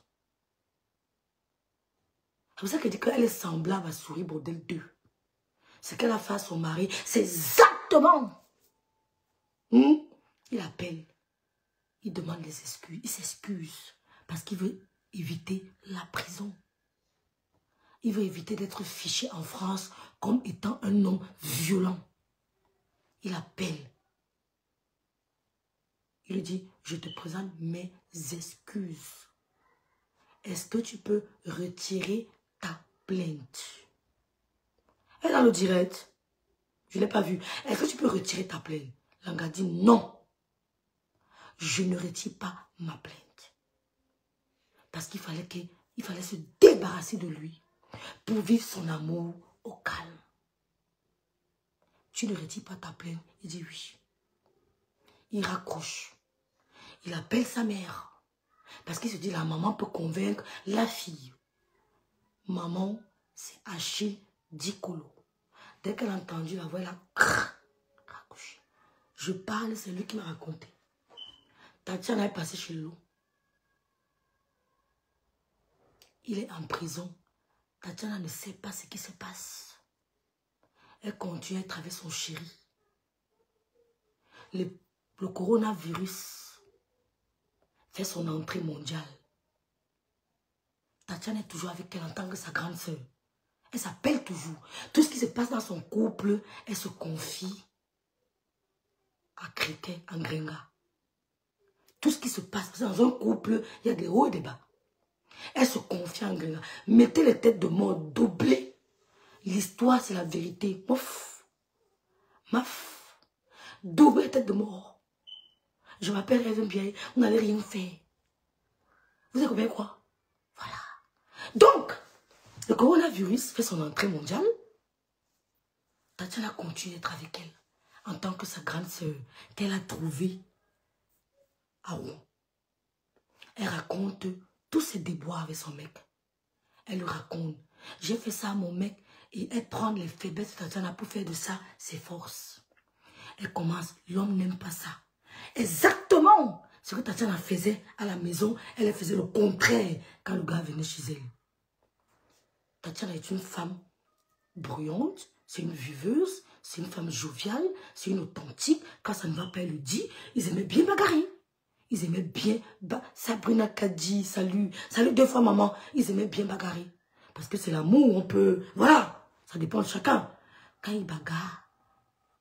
C'est pour ça qu'elle dit qu'elle est semblable à Souris Bordel 2. Ce qu'elle a fait à son mari, c'est exactement. Il appelle. Il demande des excuses. Il s'excuse. Parce qu'il veut éviter la prison. Il veut éviter d'être fiché en France comme étant un homme violent. Il appelle. Il lui dit, je te présente mes excuses. Est-ce que tu peux retirer ta plainte? Elle est dans le direct. Je ne l'ai pas vu. Est-ce que tu peux retirer ta plainte? Langa dit non. Je ne retire pas ma plainte. Parce qu'il fallait se débarrasser de lui pour vivre son amour au calme. Tu ne retires pas ta plainte? Il dit oui. Il raccroche. Il appelle sa mère. Parce qu'il se dit la maman peut convaincre la fille. Maman, c'est Achille Dikolo. Dès qu'elle a entendu la voix, elle a raccroché. Je parle, c'est lui qui m'a raconté. Tatiana est passée chez l'eau. Il est en prison. Tatiana ne sait pas ce qui se passe. Elle continue à être avec son chéri. Le coronavirus fait son entrée mondiale. Tatiana est toujours avec elle en tant que sa grande sœur. Elle s'appelle toujours. Tout ce qui se passe dans son couple, elle se confie à Criquet, en Grenga. Tout ce qui se passe dans un couple, il y a des hauts et des bas. Elle se confie en Grenga. Mettez les têtes de mort, doublez. L'histoire, c'est la vérité. Mouf. Maf. Doublez les têtes de mort. Je m'appelle Rêve bien, vous n'allez rien faire. Vous avez combien quoi? Voilà. Donc, le coronavirus fait son entrée mondiale. Tatiana continue d'être avec elle en tant que sa grande sœur qu'elle a trouvée à Rouen. Elle raconte tous ses déboires avec son mec. Elle lui raconte, j'ai fait ça à mon mec et elle prend les faiblesses de Tatiana pour faire de ça ses forces. Elle commence, l'homme n'aime pas ça. Exactement ce que Tatiana faisait à la maison, elle faisait le contraire quand le gars venait chez elle. Tatiana est une femme bruyante, c'est une viveuse, c'est une femme joviale, c'est une authentique. Quand ça ne va pas, elle le dit. Ils aimaient bien bagarrer. Ils aimaient bien... Sabrina Kadji, salut. Salut 2 fois maman. Ils aimaient bien bagarrer. Parce que c'est l'amour, on peut... Voilà, ça dépend de chacun. Quand ils bagarrent,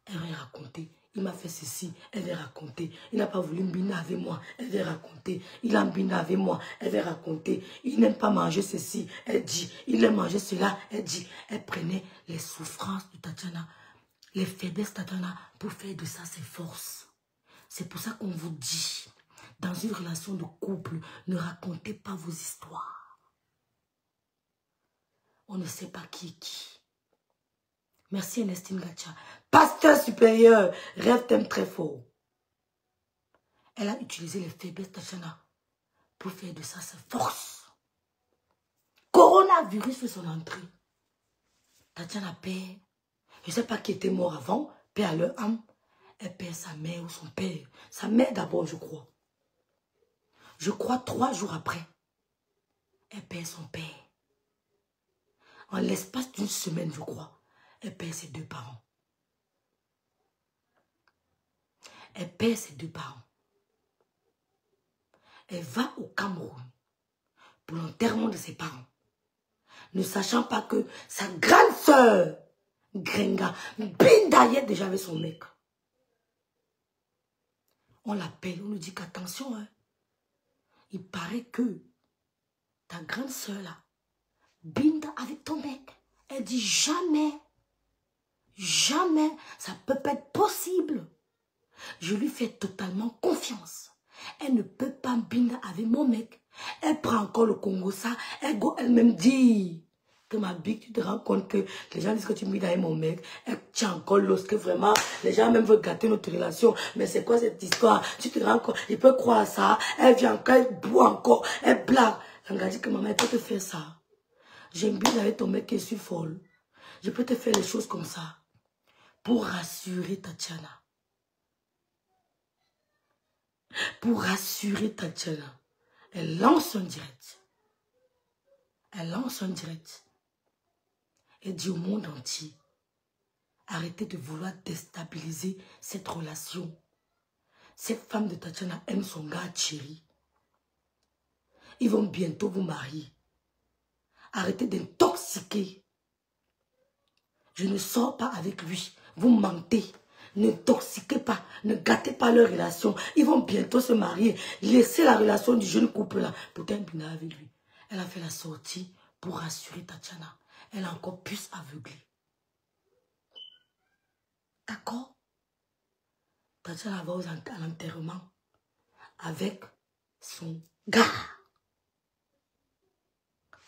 elle va raconter. Il m'a fait ceci, elle va raconter. Il n'a pas voulu mbina avec moi, elle va raconter. Il a mbina avec moi, elle va raconter. Il n'aime pas manger ceci, elle dit. Il aime manger cela, elle dit. Elle prenait les souffrances de Tatiana, les faiblesses de Tatiana pour faire de ça ses forces. C'est pour ça qu'on vous dit, dans une relation de couple, ne racontez pas vos histoires. On ne sait pas qui est qui. Merci Ernestine Gacha. Pasteur supérieur, Rêve t'aime très fort. Elle a utilisé les faiblesses de Tatiana pour faire de ça sa force. Coronavirus fait son entrée. Tatiana perd. Je ne sais pas qui était mort avant, perd à leur âme. Elle perd sa mère ou son père. Sa mère d'abord, je crois. Je crois 3 jours après. Elle perd son père. En l'espace d'une semaine, je crois. Elle perd ses 2 parents. Elle perd ses 2 parents. Elle va au Cameroun pour l'enterrement de ses parents. Ne sachant pas que sa grande sœur, Grenga, Bindayet déjà avec son mec. On l'appelle, on nous dit qu'attention, hein, il paraît que ta grande sœur là, Binda avec ton mec. Elle dit jamais, jamais, ça peut pas être possible. Je lui fais totalement confiance. Elle ne peut pas binda avec mon mec. Elle prend encore le Congo, ça. Elle-même dit que ma big, tu te rends compte que les gens disent que tu binda avec mon mec. Elle tient encore l'os, que vraiment, les gens même veulent gâter notre relation. Mais c'est quoi cette histoire? Tu te rends compte, il peut croire à ça. Elle vient encore, elle boit encore, elle blague. Elle m'a dit que maman, elle peut te faire ça. J'aime bien avec ton mec et je suis folle. Je peux te faire les choses comme ça. Pour rassurer Tatiana. Pour rassurer Tatiana, elle lance un direct. Elle lance un direct. Elle dit au monde entier Arrêtez de vouloir déstabiliser cette relation. Cette femme de Tatiana aime son gars chéri. Ils vont bientôt vous marier. Arrêtez d'intoxiquer. Je ne sors pas avec lui. Vous mentez. Ne toxiquez pas. Ne gâtez pas leur relation. Ils vont bientôt se marier. Laissez la relation du jeune couple là. Pourtant, elle est avec lui. Elle a fait la sortie pour rassurer Tatiana. Elle a encore plus aveuglé. D'accord? Tatiana va à l'enterrement avec son gars.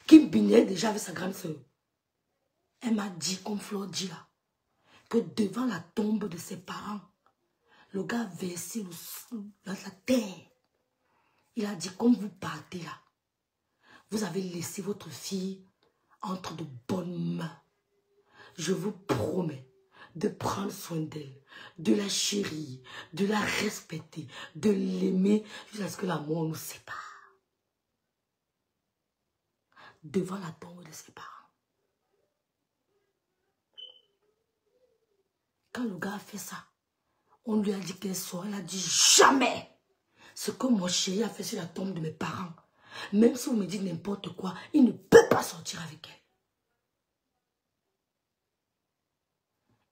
Kim Binet déjà avec sa grande soeur. Elle m'a dit, comme Flore dit là, que devant la tombe de ses parents, le gars a versé dans la terre. Il a dit, comme vous partez là, vous avez laissé votre fille entre de bonnes mains. Je vous promets de prendre soin d'elle, de la chérir, de la respecter, de l'aimer jusqu'à ce que la mort nous sépare. Devant la tombe de ses parents. Quand le gars a fait ça, on lui a dit qu'elle sort. Elle a dit jamais. Ce que mon chéri a fait sur la tombe de mes parents, même si vous me dites n'importe quoi, il ne peut pas sortir avec elle.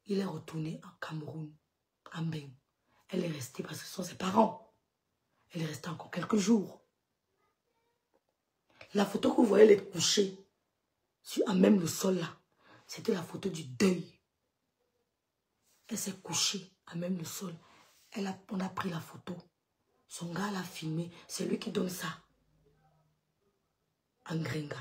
Il est retourné en Cameroun, en Beng. Elle est restée parce que ce sont ses parents. Elle est restée encore quelques jours. La photo que vous voyez, elle est couchée sur même le sol là. C'était la photo du deuil. Elle s'est couchée à même le sol. On a pris la photo. Son gars l'a filmé. C'est lui qui donne ça. En Ngrenga.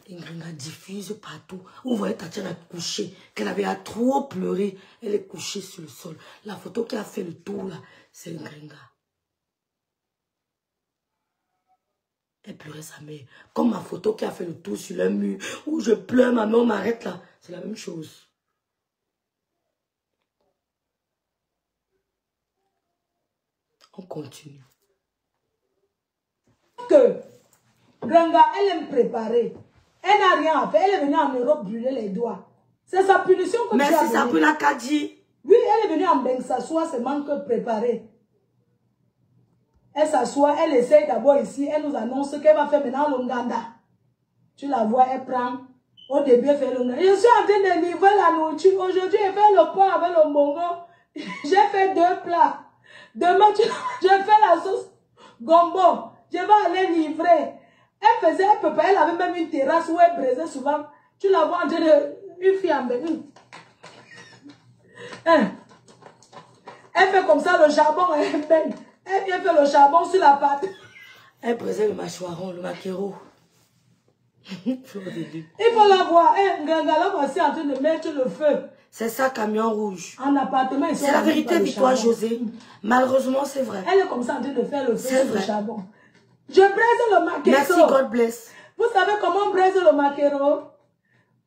Et Ngrenga diffuse partout. Vous voyez Tatiana couchée. Qu'elle avait à trop pleurer. Elle est couchée sur le sol. La photo qui a fait le tour là, c'est Ngrenga. Elle pleurait sa mère. Comme ma photo qui a fait le tour sur le mur. Où je pleure, ma mère, on m'arrête là. C'est la même chose. On continue. Que Ngrenga, elle aime préparer. Elle n'a rien à faire. Elle est venue en Europe brûler les doigts. C'est sa punition que tu as Merci, ça pour la Kadi. Oui, elle est venue en Beng s'asseoir, c'est manque préparer. Elle s'assoit, elle essaye d'abord ici, elle nous annonce ce qu'elle va faire maintenant l'Onganda. Tu la vois, elle prend. Au début, elle fait l'Onganda. Je suis en train de livrer la nourriture. Aujourd'hui, elle fait le pain avec le bongo. J'ai fait 2 plats. Demain, je fais la sauce gombo. Je vais aller livrer. Elle faisait, elle avait même une terrasse où elle braisait souvent. Tu la vois en train de... Une fille en Beng. Elle fait comme ça le charbon. Elle vient faire le charbon sur la pâte. Elle braisait le mâchoiron, le maquereau. Il faut la voir. Ngrenga, voici en train de mettre le feu. C'est ça, camion rouge. En appartement. C'est la vérité, Victoire José. Malheureusement, c'est vrai. Elle est comme ça en train de faire le feu sur le charbon. Je braise le maquereau. Merci, God bless. Vous savez comment on braise le maquereau?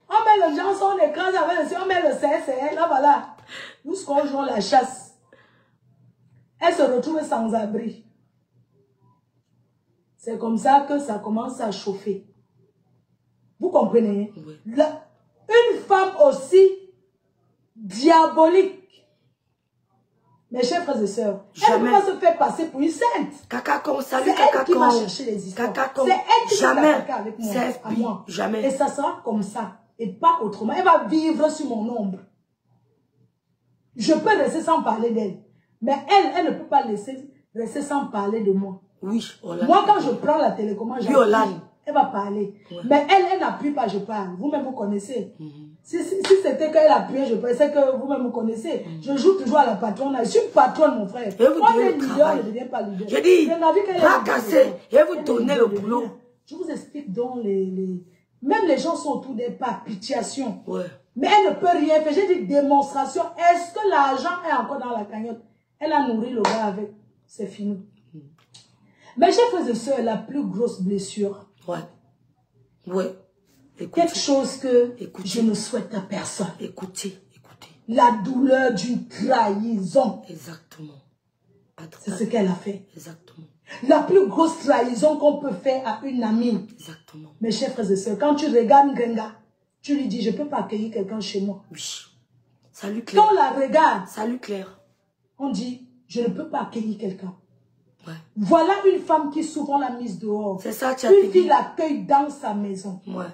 On met le Janson, on écrase avec le ciel, on met le CSR, là voilà. Nous, ce qu'on joue la chasse. Elle se retrouve sans abri. C'est comme ça que ça commence à chauffer. Vous comprenez? Oui. Une femme aussi diabolique. Mes chers frères et sœurs, elle ne peut pas se faire passer pour une sainte. Kakakon, salut Kakakon. C'est elle qui va chercher les histoires. Kakakon. C'est elle qui jamais. va s'attaquer avec moi. À moi. Jamais. Et ça sera comme ça. Et pas autrement. Elle va vivre sur mon ombre. Je peux rester sans parler d'elle. Mais elle ne peut pas rester sans parler de moi. Oui, moi, quand je prends la télécommande, elle va parler. Ouais. Mais elle n'appuie pas, je parle. Vous-même, vous connaissez. Si c'était qu'elle appuyait, je pensais que vous-même, vous connaissez. Je joue toujours à la patronne. Je suis patronne, mon frère. On est leader, ne devient pas leader. Je dis, pas casser. Et vous donnez le boulot. Je vous explique donc même les gens sont autour d'elle par pitiation. Ouais. Mais elle ne peut rien faire. J'ai dit démonstration. Est-ce que l'argent est encore dans la cagnotte? Elle a nourri le gars avec. C'est fini. Mais chers frères et sœurs, la plus grosse blessure. Ouais. Ouais. Écoutez, quelque chose que je ne souhaite à personne. Écoutez. La douleur d'une trahison. Exactement. C'est ce qu'elle a fait. Exactement. La plus grosse trahison qu'on peut faire à une amie. Exactement. Mes chers frères et sœurs, quand tu regardes Ngrenga, tu lui dis, je ne peux pas accueillir quelqu'un chez moi. Oui. Salut Claire. Quand on la regarde, salut Claire. On dit, je ne peux pas accueillir quelqu'un. Ouais. Voilà une femme qui souvent l'a mise dehors. C'est ça, tu as dit. Une fille l'accueille dans sa maison. Ouais.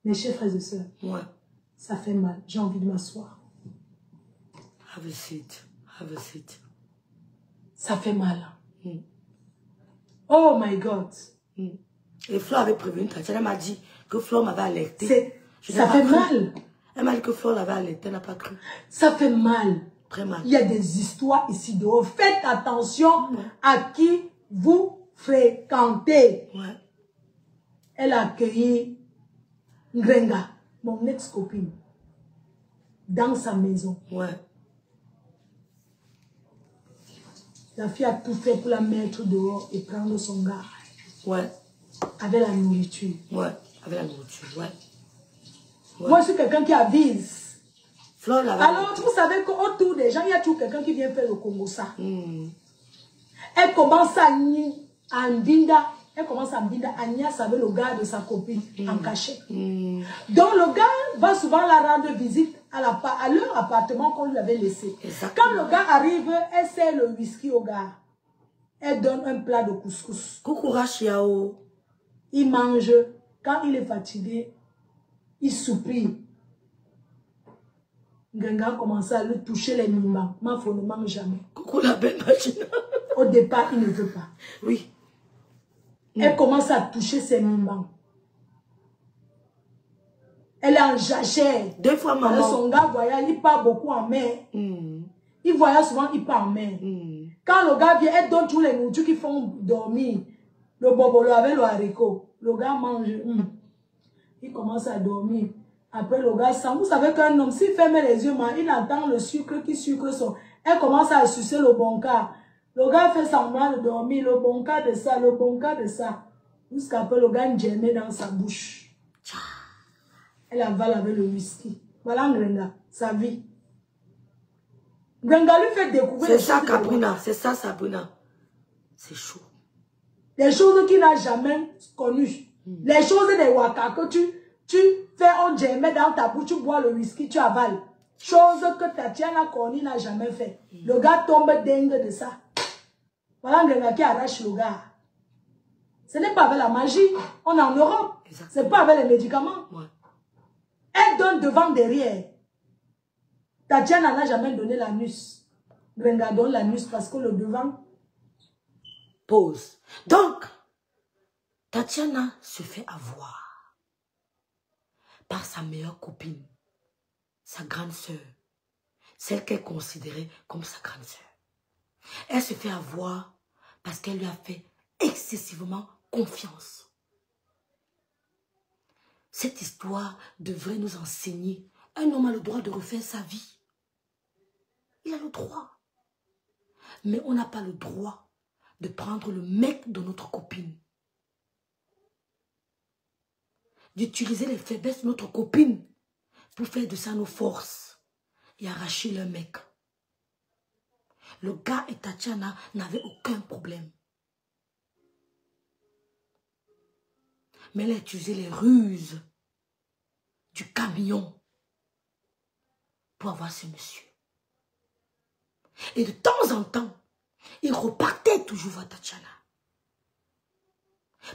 Mes chers frères et sœurs, ouais. Ça fait mal. J'ai envie de m'asseoir. Have a seat. Have a seat. Ça fait mal. Oh my God. Et Flore avait prévenu Tatiana. Elle m'a dit que Flore m'avait alerté. Ça fait mal. Elle m'a dit que Flore l'avait alerté. Elle n'a pas cru. Ça fait mal. Très mal. Il y a des histoires ici dehors. Faites attention à qui vous fréquentez. Ouais. Elle a accueilli Ngrenga, mon ex-copine, dans sa maison. Ouais. La fille a tout fait pour la mettre dehors et prendre son gars. Ouais. Avec la nourriture. Ouais. Avec la nourriture. Ouais. Ouais. Moi, je suis quelqu'un qui avise. Flore l'avait Alors, vous savez qu'autour des gens, il y a toujours quelqu'un qui vient faire le Congo ça. Elle commence à Mbinda. Elle commence à Mbinda. Agnès avec le gars de sa copine en cachet. Donc, le gars va souvent la rendre visite à leur appartement qu'on lui avait laissé. Exactement. Quand le gars arrive, elle sert le whisky au gars. Elle donne un plat de couscous. Coucou Rachiao. Il mange. Quand il est fatigué, il soupire. Ngenga commence à lui toucher les mimans. Mafo ne mange jamais. Coucou la belle machine. Au départ, il ne veut pas. Oui. Elle commence à toucher ses mimans. Elle est en jachère. 2 fois maman. Alors son gars voyage, il part beaucoup en mer. Il voyage souvent, il part en mer. Quand le gars vient, elle donne tous les nourritures qui font dormir. Le bobolo avec le haricot. Le gars mange. Il commence à dormir. Après, le gars sent. Vous savez qu'un homme, s'il ferme les yeux, il entend le sucre qui sucre son. Elle commence à sucer le bon cas. Le gars fait semblant de dormir. Le bon cas de ça, le bon cas de ça. Jusqu'après, le gars germe dans sa bouche. Elle avale avec le whisky. Voilà Ngrenga, sa vie. Ngrenga lui fait découvrir. C'est ça, Cabrina. C'est ça, Sabrina. C'est chaud. Les choses qu'il n'a jamais connues. Les choses des waka que tu fais un germe dans ta bouche, tu bois le whisky, tu avales. Chose que Tatiana Corny n'a jamais fait. Le gars tombe dingue de ça. Voilà Ngrenga qui arrache le gars. Ce n'est pas avec la magie. On est en Europe. Ce n'est pas avec les médicaments. Ouais. Elle donne devant, derrière. Tatiana n'a jamais donné l'anus. Ngrenga donne l'anus parce que le devant... Pause. Donc, Tatiana se fait avoir par sa meilleure copine, sa grande sœur, celle qu'elle considérait comme sa grande sœur. Elle se fait avoir parce qu'elle lui a fait excessivement confiance. Cette histoire devrait nous enseigner. Un homme a le droit de refaire sa vie. Il a le droit. Mais on n'a pas le droit de prendre le mec de notre copine. D'utiliser les faiblesses de notre copine pour faire de ça nos forces et arracher le mec. Le gars et Tatiana n'avaient aucun problème. Mais elle a utilisé les ruses du camion pour avoir ce monsieur. Et de temps en temps, il repartait toujours voir Tatiana.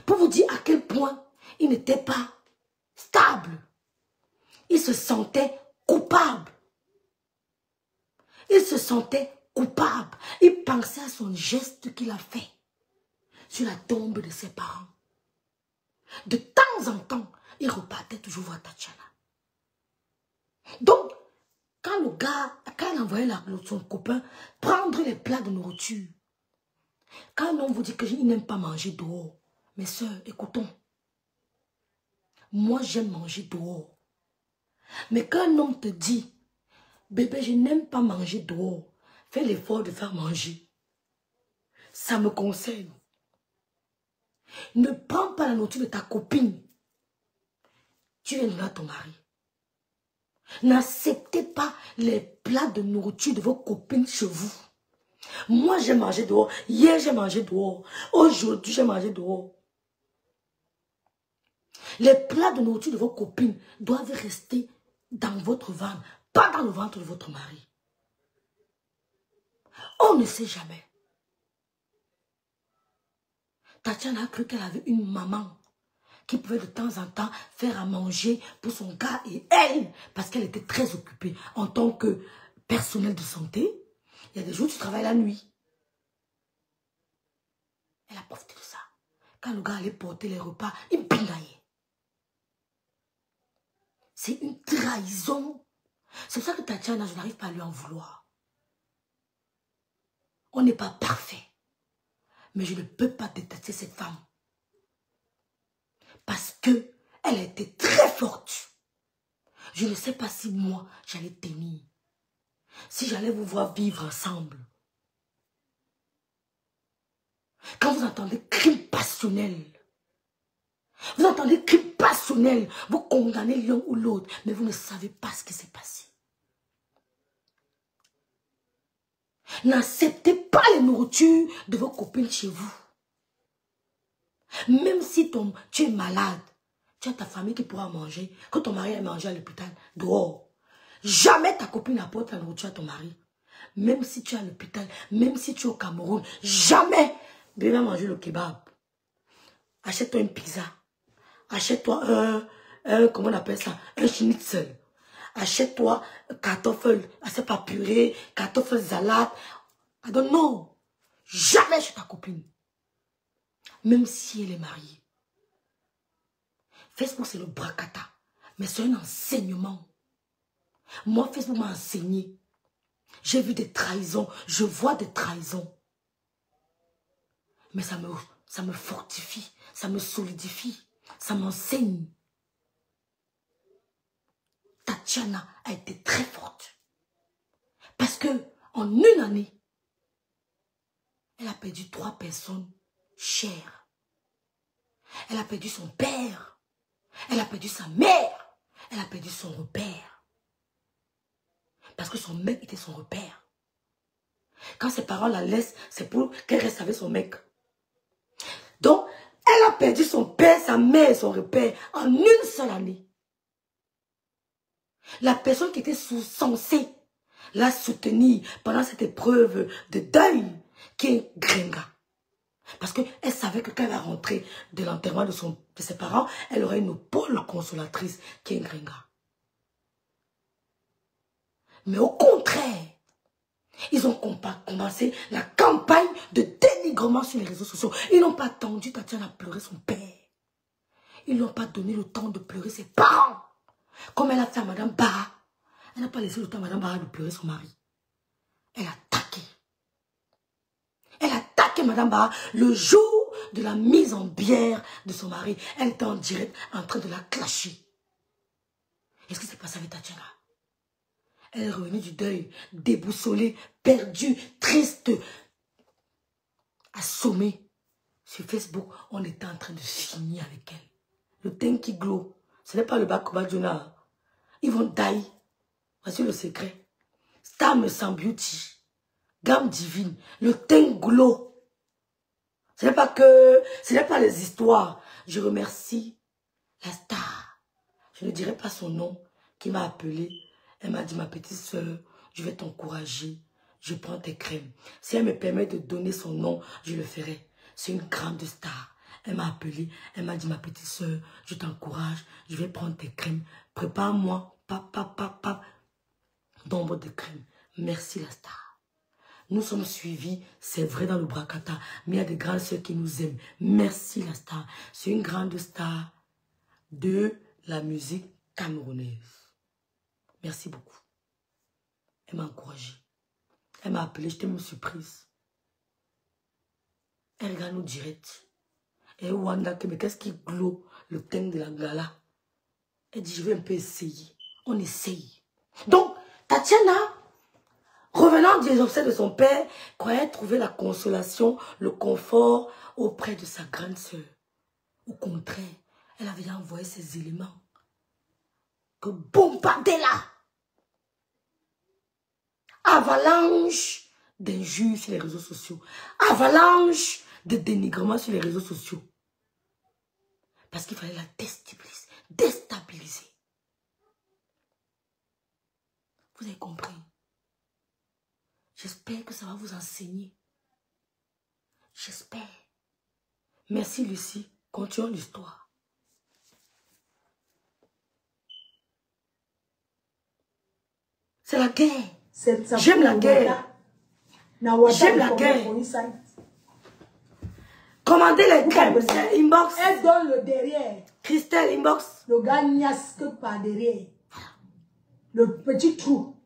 Pour vous dire à quel point il n'était pas stable. Il se sentait coupable. Il se sentait coupable. Il pensait à son geste qu'il a fait sur la tombe de ses parents. De temps en temps, il repartait toujours voir Tatiana. Donc, quand le gars, quand il envoyait son copain prendre les plats de nourriture, quand un homme vous dit qu'il n'aime pas manger dehors, mes soeurs, écoutons. Moi, j'aime manger dehors. Mais quand un homme te dit, bébé, je n'aime pas manger dehors, fais l'effort de faire manger. Ça me concerne. Ne prends pas la nourriture de ta copine. Tu viens donner à ton mari. N'acceptez pas les plats de nourriture de vos copines chez vous. Moi, j'ai mangé dehors. Hier, j'ai mangé dehors. Aujourd'hui, j'ai mangé dehors. Les plats de nourriture de vos copines doivent rester dans votre ventre. pas dans le ventre de votre mari. On ne sait jamais. Tatiana a cru qu'elle avait une maman qui pouvait de temps en temps faire à manger pour son gars et elle, parce qu'elle était très occupée en tant que personnel de santé. Il y a des jours où tu travailles la nuit. Elle a profité de ça. Quand le gars allait porter les repas, il pingaillait. C'est une trahison. C'est pour ça que Tatiana, je n'arrive pas à lui en vouloir. On n'est pas parfait. Mais je ne peux pas détester cette femme. Parce que elle a été très forte. Je ne sais pas si moi, j'allais tenir. Si j'allais vous voir vivre ensemble. Quand vous entendez crime passionnel, vous entendez crime passionnel, vous condamnez l'un ou l'autre, mais vous ne savez pas ce qui s'est passé. N'acceptez pas les nourritures de vos copines chez vous. Même si tu es malade, tu as ta famille qui pourra manger. Quand ton mari a mangé à l'hôpital, dehors. Jamais ta copine apporte la nourriture à ton mari. Même si tu es à l'hôpital, même si tu es au Cameroun, jamais viens manger le kebab. Achète-toi une pizza. Achète-toi comment on appelle ça? Un schnitzel. Achète-toi kartoffel, c'est pas purée, kartoffel salade. I don't know. Jamais chez ta copine. Même si elle est mariée. Facebook, c'est le bracata. Mais c'est un enseignement. Moi, Facebook m'a enseigné. J'ai vu des trahisons. Je vois des trahisons. Mais ça me fortifie. Ça me solidifie. Ça m'enseigne. Tatiana a été très forte. Parce que en une année, elle a perdu 3 personnes chères. Elle a perdu son père. Elle a perdu sa mère. Elle a perdu son repère. Parce que son mec était son repère. Quand ses parents la laissent, c'est pour qu'elle reste avec son mec. Donc, elle a perdu son père, sa mère et son repère en une seule année. La personne qui était censée la soutenir pendant cette épreuve de deuil, qui est Gringa. Parce qu'elle savait que quand elle va rentrer de l'enterrement de ses parents, elle aurait une pôle consolatrice qui est Gringa. Mais au contraire, ils ont commencé la campagne de dénigrement sur les réseaux sociaux. Ils n'ont pas attendu Tatiana à pleurer son père. Ils n'ont pas donné le temps de pleurer ses parents. Comme elle a fait à Madame Barra. Elle n'a pas laissé le temps à Madame Barra de pleurer son mari. Elle a attaqué. Elle a attaqué Madame Barra le jour de la mise en bière de son mari. Elle était en direct en train de la clasher. Qu'est-ce qui s'est passé avec Tatiana? Elle est revenue du deuil, déboussolée, perdue, triste, assommée. Sur Facebook, on était en train de finir avec elle. Le teint qui glow, ce n'est pas le Bakoba Jonah. Ils vont die. Voici le secret. Star sans beauty. Gamme divine. Le teint glow. Ce n'est pas les histoires. Je remercie la star. Je ne dirai pas son nom, qui m'a appelé. Elle m'a dit, ma petite soeur, je vais t'encourager. Je prends tes crèmes. Si elle me permet de donner son nom, je le ferai. C'est une grande star. Elle m'a appelé. Elle m'a dit, ma petite soeur, je t'encourage. Je vais prendre tes crèmes. Prépare-moi. D'ombre de crème. Merci la star. Nous sommes suivis, c'est vrai dans le bracata, mais il y a des grandes sœurs qui nous aiment. Merci la star. C'est une grande star de la musique camerounaise. Merci beaucoup. Elle m'a encouragée. Elle m'a appelé, j'étais même surprise. Elle regarde nos directs. Et Wanda, mais qu'est-ce qui glow le teint de la gala? Elle dit, je vais un peu essayer. On essaye. Donc, Tatiana, revenant des obsèques de son père, croyait trouver la consolation, le confort auprès de sa grande sœur. Au contraire, elle avait envoyé ses éléments. Que bombardez-la! Avalanche d'injures sur les réseaux sociaux. Avalanche de dénigrement sur les réseaux sociaux. Parce qu'il fallait la déstabiliser. Vous avez compris? J'espère que ça va vous enseigner. J'espère. Merci Lucie. Continuons l'histoire. C'est la guerre. J'aime la guerre. J'aime la guerre. Commandez les crèmes. Inbox. Elle donne le derrière. Christelle, inbox. Le gars niasse que par derrière. Le petit trou.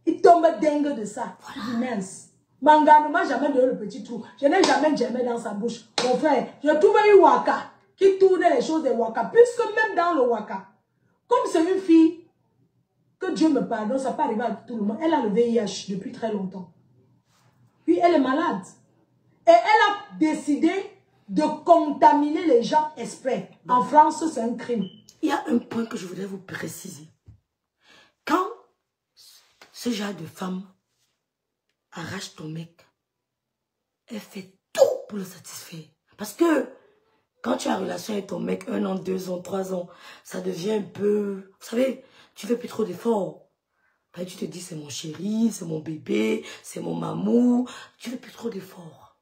Il tombe dingue de ça. Voilà. Immense. Manga ne m'a jamais donné le petit trou. Je n'ai jamais germé dans sa bouche. Mon frère, je trouvais une waka qui tournait les choses des waka. Puisque même dans le waka, comme c'est une fille, que Dieu me pardonne, ça peut arriver à tout le monde. Elle a le VIH depuis très longtemps. Puis elle est malade. Et elle a décidé de contaminer les gens exprès. En France, c'est un crime. Il y a un point que je voudrais vous préciser. Quand ce genre de femme arrache ton mec, elle fait tout pour le satisfaire. Parce que quand tu as une relation avec ton mec, 1 an, 2 ans, 3 ans, ça devient un peu... Vous savez, tu fais plus trop d'efforts. Tu te dis, c'est mon chéri, c'est mon bébé, c'est mon mamou. Tu fais plus trop d'efforts.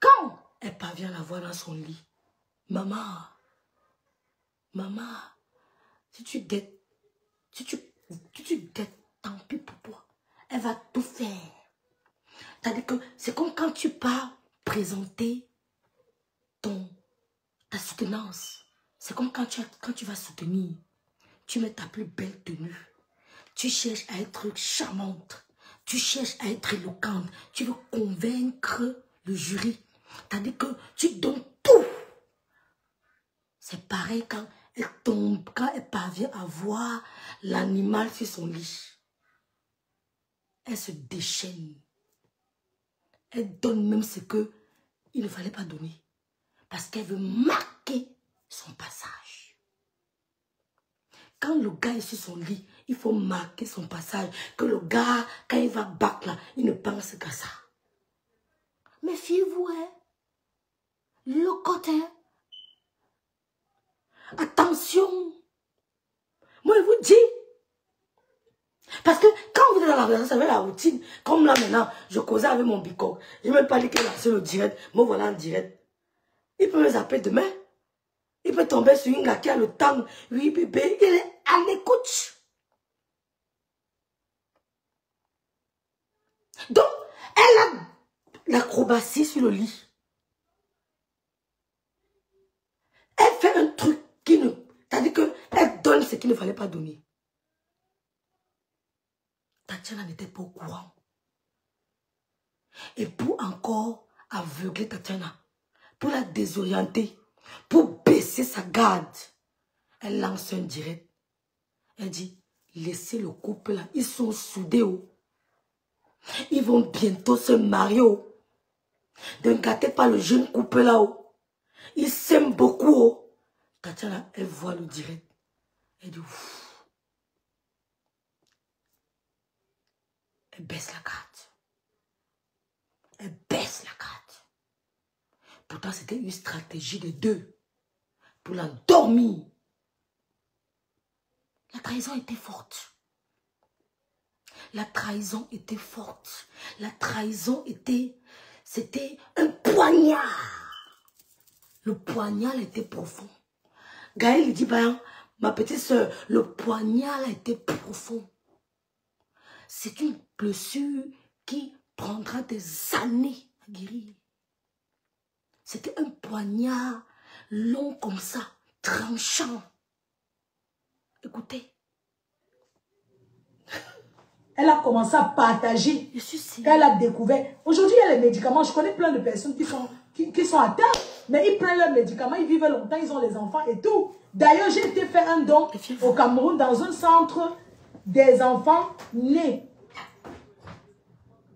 Quand elle parvient à la voir dans son lit, maman, si tu dettes, tant pis pour toi. Elle va tout faire. C'est-à-dire que c'est comme quand tu pars présenter ta soutenance. C'est comme quand tu vas soutenir. Tu mets ta plus belle tenue. Tu cherches à être charmante. Tu cherches à être éloquente. Tu veux convaincre le jury. C'est-à-dire que tu donnes tout. C'est pareil quand elle tombe, quand elle parvient à voir l'animal sur son lit. Elle se déchaîne. Elle donne même ce qu'il ne fallait pas donner. Parce qu'elle veut marquer son passage. Quand le gars est sur son lit, il faut marquer son passage. Que le gars, quand il va battre là, il ne pense qu'à ça. Méfiez-vous, hein. Le côté. Attention. Moi, je vous dis. Parce que quand vous êtes dans la relation, vous savez la routine. Comme là maintenant, je causais avec mon bicoque. Je ne m'ai pas dit qu'elle a lancé le direct. Me voilà en direct. Il peut me zapper demain. Il peut tomber sur une gars qui a le temps. Oui, bébé, il est à l'écoute. Donc, elle a l'acrobatie sur le lit. Elle fait un truc qui ne... C'est-à-dire qu'elle donne ce qu'il ne fallait pas donner. Tatiana n'était pas au courant. Et pour encore aveugler Tatiana, pour la désorienter, pour baisser sa garde, elle lance un direct. Elle dit, laissez le couple là, ils sont soudés. Ils vont bientôt se marier. Ne gâtez pas le jeune couple là. Ils s'aiment beaucoup. Tatiana, elle voit le direct. Elle dit, ouf. Elle baisse la carte. Elle baisse la carte. Pourtant, c'était une stratégie de deux. Pour la dormir. La trahison était forte. La trahison était forte. La trahison était... C'était un poignard. Le poignard était profond. Gaël dit, bah, ma petite soeur, le poignard était profond. C'est une blessure qui prendra des années à guérir. C'était un poignard long comme ça, tranchant. Écoutez. Elle a commencé à partager. Quand elle a découvert. Aujourd'hui, il y a les médicaments. Je connais plein de personnes qui sont atteintes. Mais ils prennent leurs médicaments, ils vivent longtemps, ils ont les enfants et tout. D'ailleurs, j'ai été faire un don au Cameroun dans un centre des enfants nés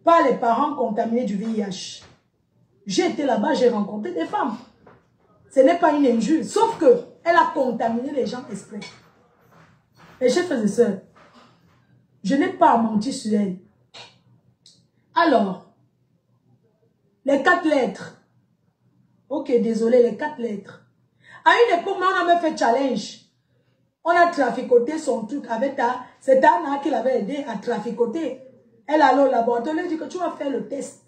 par les parents contaminés du VIH. J'ai été là-bas, j'ai rencontré des femmes. Ce n'est pas une injure. Sauf qu'elle a contaminé les gens exprès. Mes chers frères et sœurs, je n'ai pas à mentir sur elle. Alors, les 4 lettres. Ok, désolé, les 4 lettres. À une époque, on a même fait challenge. On a traficoté son truc avec ta... C'est Anna qui l'avait aidé à traficoter. Elle allait au laboratoire, elle dit que tu vas faire le test.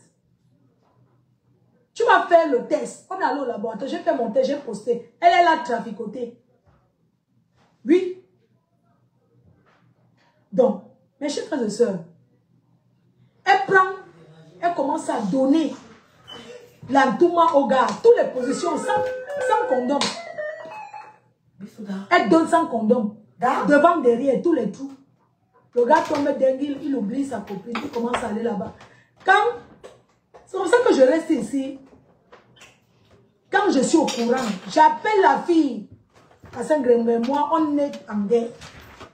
Tu vas faire le test. On est allé au laboratoire, j'ai fait mon test, j'ai posté. Elle a traficoté. Oui. Donc, mes chers frères et sœurs, elle commence à donner l'entourement au gars, toutes les positions sans condom. Elle donne sans condom. Devant, derrière, tous les trous. Le gars tombe dingue, il oublie sa copine, il commence à aller là-bas. C'est comme ça que je reste ici. Quand je suis au courant, j'appelle la fille. À Saint-Grégoire, moi, on est en guerre.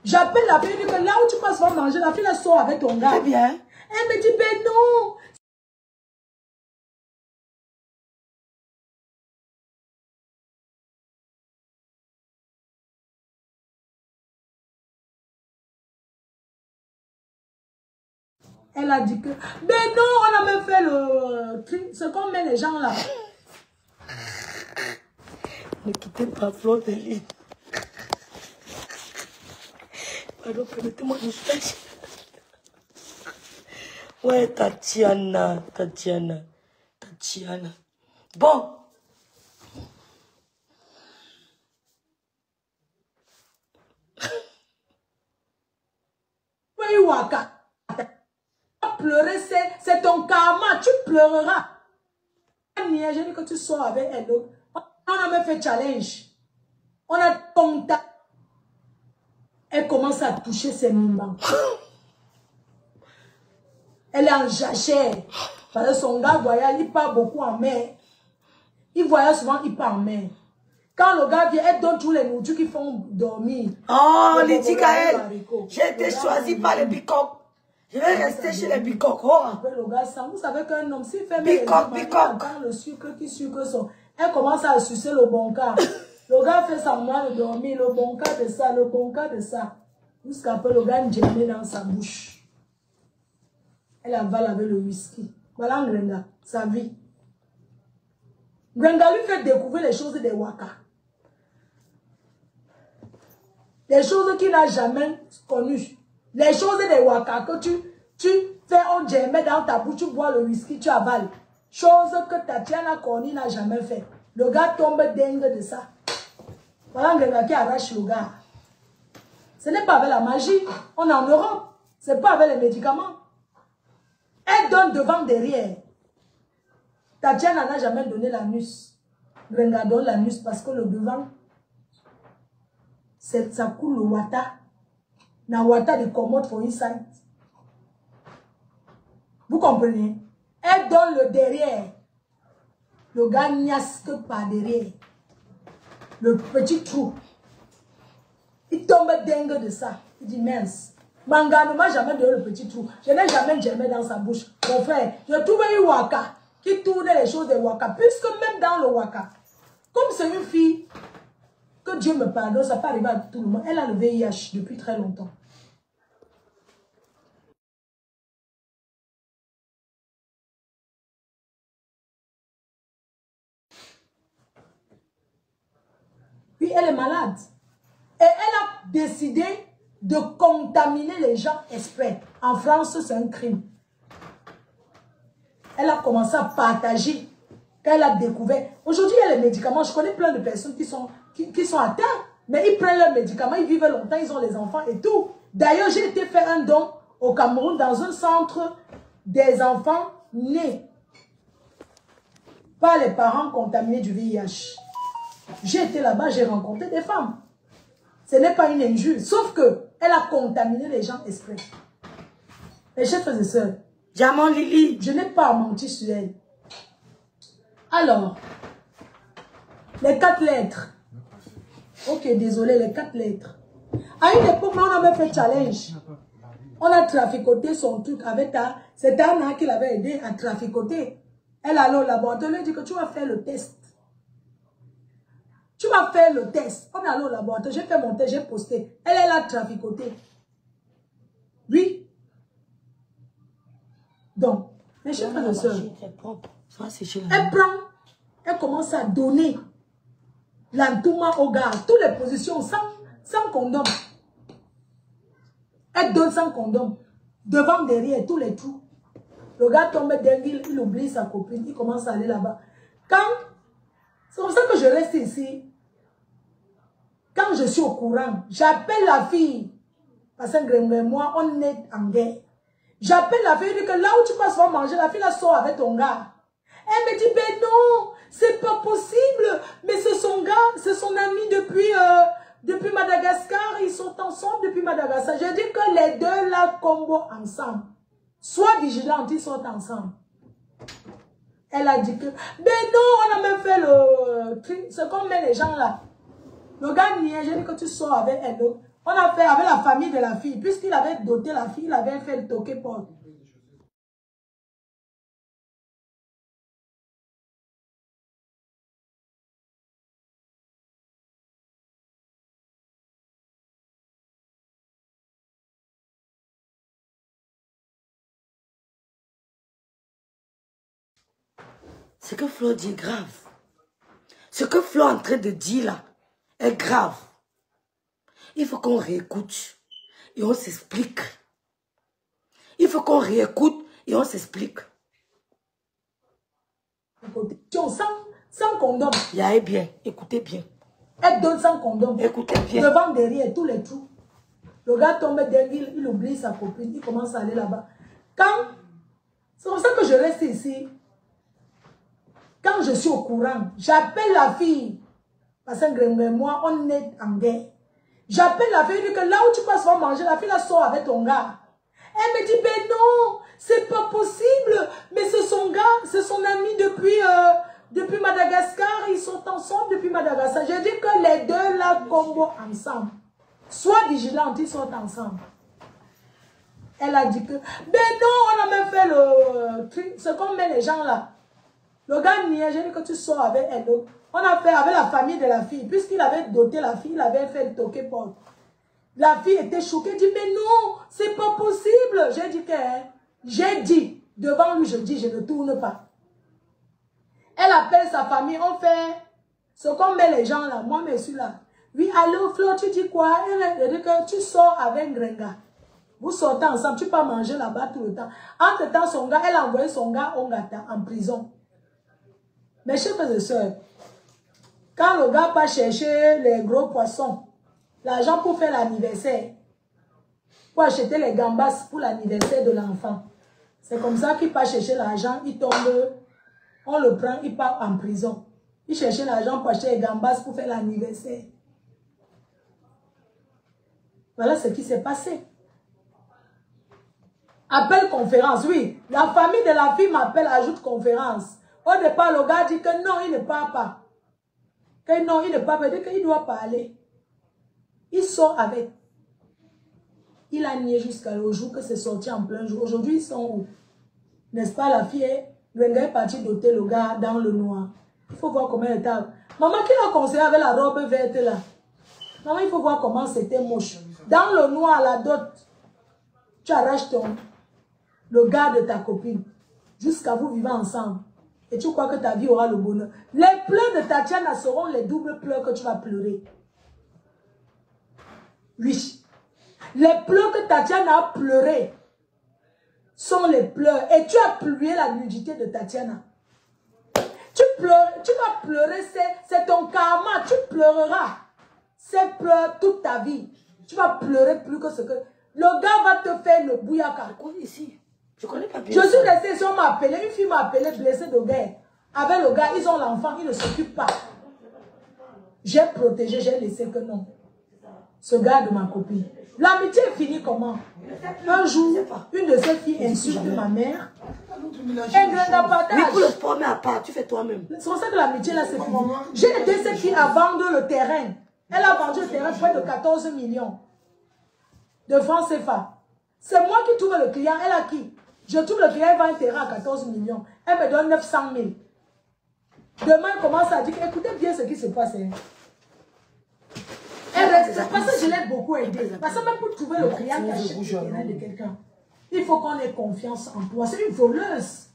J'appelle la fille, je dis que là où tu passes pour manger, la fille elle sort avec ton gars. Bien. Elle me dit, ben non. Elle a dit que, ben non, on a même fait le truc, ce qu'on met les gens là. Ne quittez pas Fleur de Lys. Pardon, permettez-moi de chercher. Ouais, Tatiana. Bon. Oui, Waka. Pleurer, c'est ton karma, tu pleureras. J'ai dit que tu sors avec elle. On a même fait challenge. On a contact. Elle commence à toucher ses moments. Elle est en jachère. Parce que son gars voyage, il part beaucoup en mer. Il voyage souvent, il part en mer. Quand le gars vient, elle donne tous les nourritures qui font dormir. Oh, Lydie Gaël, j'ai été choisie par les bicoques. Je vais rester chez les bicoques. Oh. Après, le gars, vous savez qu'un homme, s'il fait bicoque. le sucre qui sucre son... Elle commence à sucer le bon cas. Le gars fait semblant de dormir, le bon cas de ça, le bon cas de ça. Jusqu'après, le gars me dans sa bouche. Elle avale avec le whisky. Voilà Ngrenga, sa vie. Ngrenga lui fait découvrir les choses des Waka. Les choses qu'il n'a jamais connues. Les choses des Waka que tu fais en germer dans ta bouche, tu bois le whisky, tu avales. Chose que Tatiana Corny n'a jamais fait. Le gars tombe dingue de ça. Voilà Ngrenga qui arrache le gars. Ce n'est pas avec la magie. On est en Europe. Ce n'est pas avec les médicaments. Elle donne devant, derrière. Tatiana n'a jamais donné l'anus. Ngrenga donne l'anus parce que le devant, ça coule le wata. Na wata de commode for inside. Vous comprenez? Elle donne le derrière. Le gars niasque par derrière. Le petit trou. Il tombe dingue de ça. Il dit mince. Manga ne m'a jamais donné le petit trou. Je n'ai jamais germé dans sa bouche. Mon frère, je trouvais une waka qui tournait les choses des waka. Puisque même dans le waka, comme c'est une fille, que Dieu me pardonne, ça peut arriver à tout le monde. Elle a le VIH depuis très longtemps. Puis elle est malade. Et elle a décidé de contaminer les gens exprès. En France, c'est un crime. Elle a commencé à partager. Quand elle a découvert. Aujourd'hui, il y a les médicaments. Je connais plein de personnes qui sont atteintes. Mais ils prennent leurs médicaments, ils vivent longtemps, ils ont les enfants et tout. D'ailleurs, j'ai été faire un don au Cameroun dans un centre des enfants nés par les parents contaminés du VIH. J'ai été là-bas, j'ai rencontré des femmes. Ce n'est pas une injure, sauf que elle a contaminé les gens exprès. Mes chers frères et sœurs, Diamant Lily, je n'ai pas menti sur elle. Alors, les 4 lettres. Ok, désolé, les 4 lettres. À une époque, on a même fait challenge. On a traficoté son truc avec ta... C'est Anna qui l'avait aidé à traficoter. Elle allait au laboratoire, elle dit que tu vas faire le test. Tu vas faire le test. On est allé au laboratoire, j'ai fait mon test, j'ai posté. Elle a traficoté. Oui. Donc, mes chers frères et sœurs, elle prend, elle commence à donner l'entourement au gars, toutes les positions sans condom. Elle donne sans condom. Devant, derrière, tous les trous. Le gars tombe dingue, il oublie sa copine, il commence à aller là-bas. C'est comme ça que je reste ici. Quand je suis au courant, j'appelle la fille. Parce que moi, on est en guerre. J'appelle la fille, je dis que là où tu passes pour manger, la fille la sort avec ton gars. Elle me dit, ben non, c'est pas possible. Mais c'est son gars, c'est son ami depuis Madagascar. Ils sont ensemble depuis Madagascar. Je dis que les deux là, combo ensemble. Sois vigilante, ils sont ensemble. Elle a dit que, ben non, on a même fait le tri. C'est comme met les gens là. Le gars niait, j'ai dit que tu sors avec elle. On a fait avec la famille de la fille. Puisqu'il avait doté la fille, il avait fait le toqué porte. Ce que Flo dit est grave. Ce que Flo est en train de dire là est grave. Il faut qu'on réécoute et on s'explique. Il faut qu'on réécoute et on s'explique. Sans condom. Y'a bien, écoutez bien. Elle donne sans condom. Écoutez bien. Devant, derrière, tous les trous. Le gars tombe dingue, il oublie sa copine, il commence à aller là-bas. C'est comme ça que je reste ici. Quand je suis au courant, j'appelle la fille. Parce que moi, on est en guerre. J'appelle la fille, je dis que là où tu passes pour manger, la fille la sort avec ton gars. Elle me dit, ben non, c'est pas possible. Mais c'est son gars, c'est son ami depuis Madagascar. Ils sont ensemble depuis Madagascar. Je dis que les deux là, combo ensemble. Sois vigilante, ils sont ensemble. Elle a dit que, ben non, on a même fait le tri. C'est comme met les gens là. Le gars niait, j'ai dit que tu sors avec elle. On a fait avec la famille de la fille. Puisqu'il avait doté la fille, il avait fait le toqué porte. La fille était choquée, elle dit, mais non, c'est pas possible. J'ai dit que, j'ai dit, devant lui, je dis, je ne tourne pas. Elle appelle sa famille, on fait ce qu'on met les gens là. Moi, je suis là. Oui, allô, Flo, tu dis quoi? Elle dit que tu sors avec Grenga. Vous sortez ensemble, tu peux manger là-bas tout le temps. Entre-temps, son gars, elle a envoyé son gars Ongata en prison. Mes chers frères et sœurs, quand le gars part chercher les gros poissons, l'argent pour faire l'anniversaire, pour acheter les gambas pour l'anniversaire de l'enfant, c'est comme ça qu'il part chercher l'argent, il tombe, on le prend, il part en prison. Il cherchait l'argent pour acheter les gambas pour faire l'anniversaire. Voilà ce qui s'est passé. Appel conférence, oui. La famille de la fille m'appelle, ajoute conférence. Au départ, le gars dit que non, il ne parle pas. Que non, il ne parle pas. Il dit qu'il doit parler. Il sort avec. Il a nié jusqu'à le jour que c'est sorti en plein jour. Aujourd'hui, ils sont où? N'est-ce pas, la fille? Le gars est parti doter le gars dans le noir. Il faut voir comment elle était. Maman, qui l'a conseillé avec la robe verte là? Maman, il faut voir comment c'était moche. Dans le noir, la dot, tu arraches le gars de ta copine. Jusqu'à vous vivre ensemble. Et tu crois que ta vie aura le bonheur. Les pleurs de Tatiana seront les doubles pleurs que tu vas pleurer. Oui. Les pleurs que Tatiana a pleuré sont les pleurs. Et tu as pleuré la nudité de Tatiana. Tu vas pleurer, c'est ton karma. Tu pleureras ces pleurs toute ta vie. Tu vas pleurer plus que ce que... Le gars va te faire le bouyaka. Ici. Je connais pas bien. Je suis restée, si on m'a appelé, une fille m'a appelé blessée de guerre. Avec le gars, ils ont l'enfant, ils ne s'occupent pas. J'ai protégé, j'ai laissé que non. Ce gars de ma copine. L'amitié est finie comment? Un jour, une de ces filles insulte ma mère. Elle ne partage. Oui, pour le sport, mais à part, tu fais toi-même. C'est pour ça que l'amitié là, c'est fini. J'ai aidé cette fille à vendre le terrain. Elle a vendu le terrain près de 14 millions de francs CFA. C'est moi qui trouve le client, elle a qui? Je trouve le client, elle vend un terrain à 14 millions. Elle me donne 900 000. Demain, elle commence à dire, écoutez bien ce qui se passe. Elle reste, parce que je l'ai beaucoup aidé. Parce que même pour trouver le client qui achète le terrain de quelqu'un, il faut qu'on ait confiance en toi. C'est une voleuse.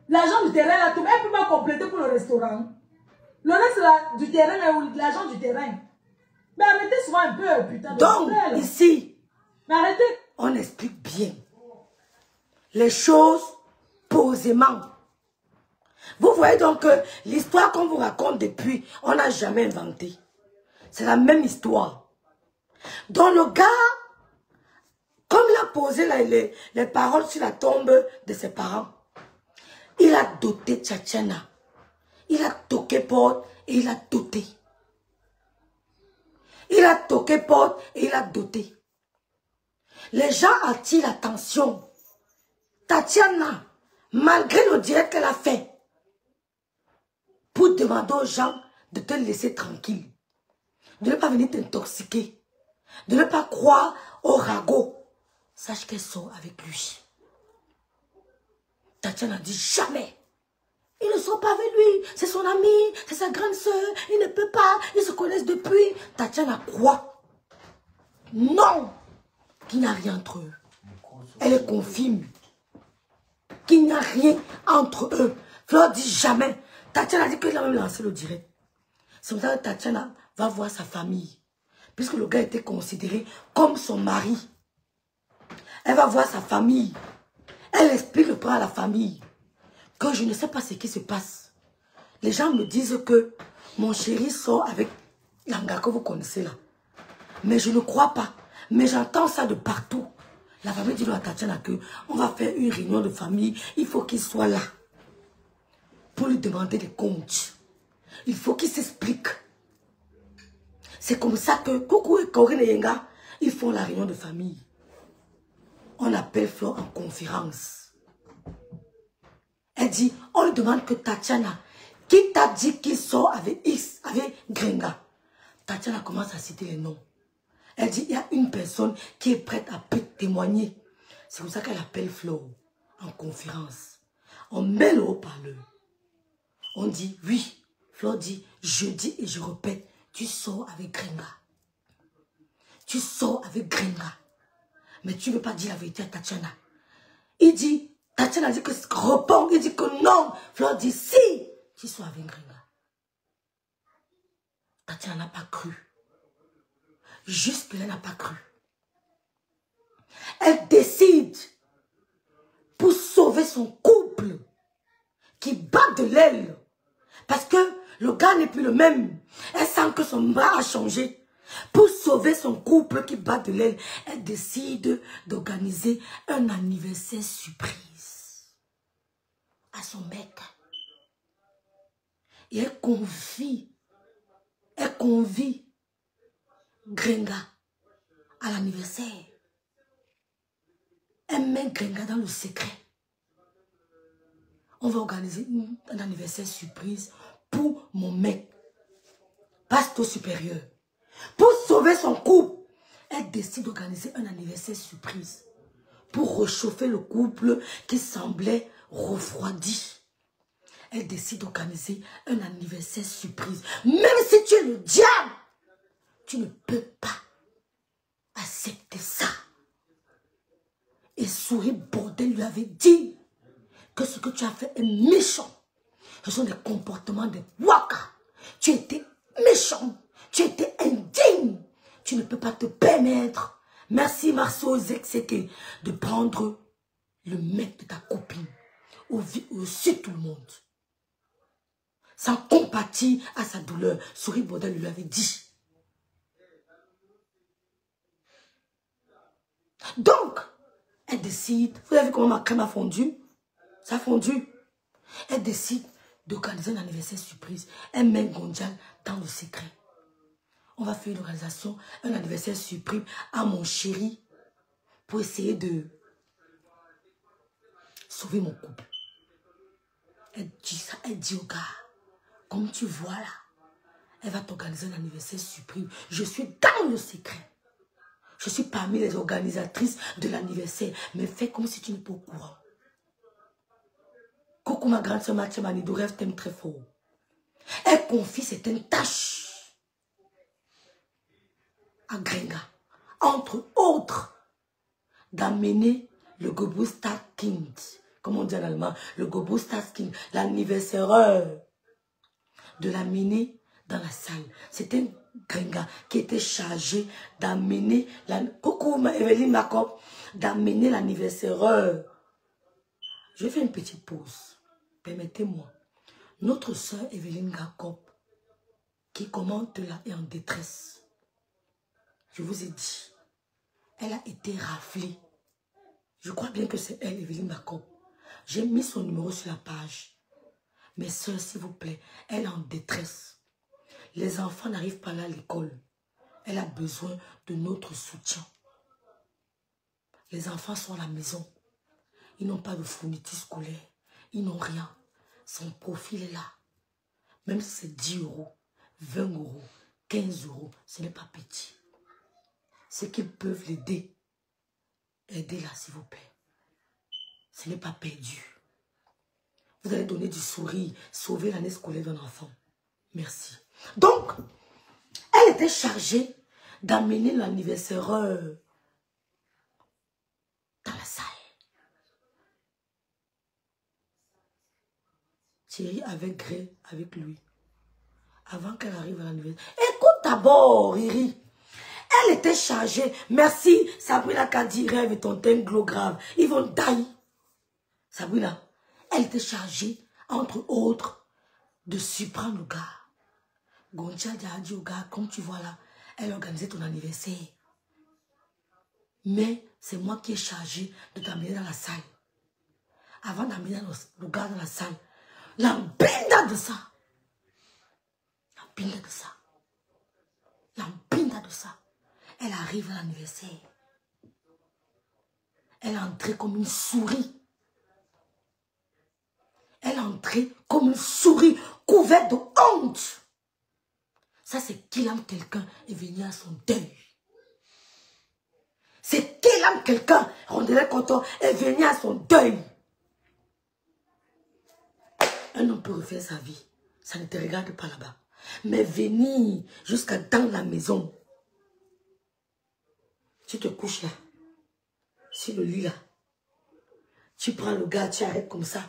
L'argent du terrain, elle ne peut pas compléter pour le restaurant. Le reste du terrain est où? L'argent du terrain. Mais arrêtez souvent un peu, putain. Donc, ici, mais arrêtez. On explique bien les choses posément. Vous voyez donc que l'histoire qu'on vous raconte depuis, on n'a jamais inventé. C'est la même histoire. Donc le gars, comme il a posé les paroles sur la tombe de ses parents, il a doté Tchatchana. Il a toqué porte et il a doté. Il a toqué porte et il a doté. Les gens attirent l'attention. Tatiana, malgré le direct qu'elle a fait, pour demander aux gens de te laisser tranquille, de ne pas venir t'intoxiquer, de ne pas croire au ragot, sache qu'elle sort avec lui. Tatiana dit jamais. Ils ne sont pas avec lui, c'est son ami, c'est sa grande soeur, il ne peut pas, ils se connaissent depuis. Tatiana croit. Non, qu'il n'y a rien entre eux. Elle confirme qu'il n'y a rien entre eux. Fleur dit jamais. Tatiana dit qu'il a même lancé le direct. C'est pour ça que Tatiana va voir sa famille. Puisque le gars était considéré comme son mari. Elle va voir sa famille. Elle explique le plan à la famille. Que je ne sais pas ce qui se passe. Les gens me disent que mon chéri sort avec l'anga que vous connaissez là. Mais je ne crois pas. Mais j'entends ça de partout. La famille dit à Tatiana que on va faire une réunion de famille. Il faut qu'il soit là. Pour lui demander des comptes. Il faut qu'il s'explique. C'est comme ça que Coucou et Corinne et Yenga, ils font la réunion de famille. On appelle Flore en conférence. Elle dit, on lui demande que Tatiana, qui t'a dit qu'il sort avec X, avec Grenga. Tatiana commence à citer les noms. Elle dit, il y a une personne qui est prête à témoigner. C'est comme ça qu'elle appelle Flore en conférence. On met le haut-parleur. On dit, oui. Flore dit, je dis et je répète, tu sors avec Grenga. Tu sors avec Grenga. Mais tu ne veux pas dire la vérité à Tatiana. Il dit, Tatiana dit que répond, il dit que non. Flore dit, si, tu sors avec Grenga. Tatiana n'a pas cru. Jusque-là, n'a pas cru. Elle décide, pour sauver son couple, qui bat de l'aile. Parce que le gars n'est plus le même. Elle sent que son bras a changé. Pour sauver son couple qui bat de l'aile, elle décide d'organiser un anniversaire surprise à son mec. Et elle convie Grenga à l'anniversaire. Elle met Grenga dans le secret. On va organiser un anniversaire surprise pour mon mec, pasteur supérieur. Pour sauver son couple, elle décide d'organiser un anniversaire surprise pour réchauffer le couple qui semblait refroidi. Elle décide d'organiser un anniversaire surprise. Même si tu es le diable, tu ne peux pas accepter ça. Et Souris Bordel lui avait dit que ce que tu as fait est méchant. Ce sont des comportements de waka. Tu étais méchant. Tu étais indigne. Tu ne peux pas te permettre, merci Marceau Zexeke, de prendre le mec de ta copine au-dessus de tout le monde. Sans compatir à sa douleur. Souris Bordel lui avait dit. Donc, elle décide, vous avez vu comment ma crème a fondu? Ça a fondu. Elle décide d'organiser un anniversaire surprise. Elle met Gondjal dans le secret. On va faire une organisation, un anniversaire surprise à mon chéri pour essayer de sauver mon couple. Elle dit ça, elle dit au gars, comme tu vois là, elle va t'organiser un anniversaire surprise. Je suis dans le secret. Je suis parmi les organisatrices de l'anniversaire. Mais fais comme si tu n'es pas au courant. Coucou ma grande soeur Mathieu Manidou, rêve t'aime très fort. Elle confie certaines tâches à Grenga. Entre autres, d'amener le Geburtstagskind, comme on dit en allemand, le Geburtstagskind, l'anniversaire, de l'amener dans la salle. C'était Gringa qui était chargé d'amener coucou Evelyne Jacob, d'amener l'anniversaire. Je vais faire une petite pause. Permettez-moi. Notre soeur Evelyne Jacob, qui commente là, est en détresse. Je vous ai dit, elle a été raflée. Je crois bien que c'est elle, Evelyne Jacob. J'ai mis son numéro sur la page. Mes soeurs, s'il vous plaît, elle est en détresse. Les enfants n'arrivent pas là à l'école. Elle a besoin de notre soutien. Les enfants sont à la maison. Ils n'ont pas de fourniture scolaire. Ils n'ont rien. Son profil est là. Même si c'est 10 €, 20 €, 15 €, ce n'est pas petit. Ceux qui peuvent l'aider, aidez-la s'il vous plaît. Ce n'est pas perdu. Vous allez donner du sourire, sauver l'année scolaire d'un enfant. Merci. Donc, elle était chargée d'amener l'anniversaire dans la salle. Thierry avait gré avec lui. Avant qu'elle arrive à l'anniversaire. Écoute d'abord, Riri. Elle était chargée. Merci, Sabrina Kadi, rêve et ton teint glow grave. Ils vont tailler. Sabrina, elle était chargée, entre autres, de surprendre le gars. Gontia a dit au gars, comme tu vois là, elle organisait ton anniversaire. Mais c'est moi qui ai chargé de t'amener dans la salle. Avant d'amener le gars dans la salle, la binda de ça. La binda de ça. La binda de ça. Elle arrive à l'anniversaire. Elle est entrée comme une souris. Elle est entrée comme une souris couverte de honte. Ça, c'est qu'il aime quelqu'un et venir à son deuil. C'est qu'il aime quelqu'un, rendez-le content, et venir à son deuil. Un homme peut refaire sa vie. Ça ne te regarde pas là-bas. Mais venir jusqu'à dans la maison. Tu te couches là. Sur le lit là. Tu prends le gars, tu arrêtes comme ça.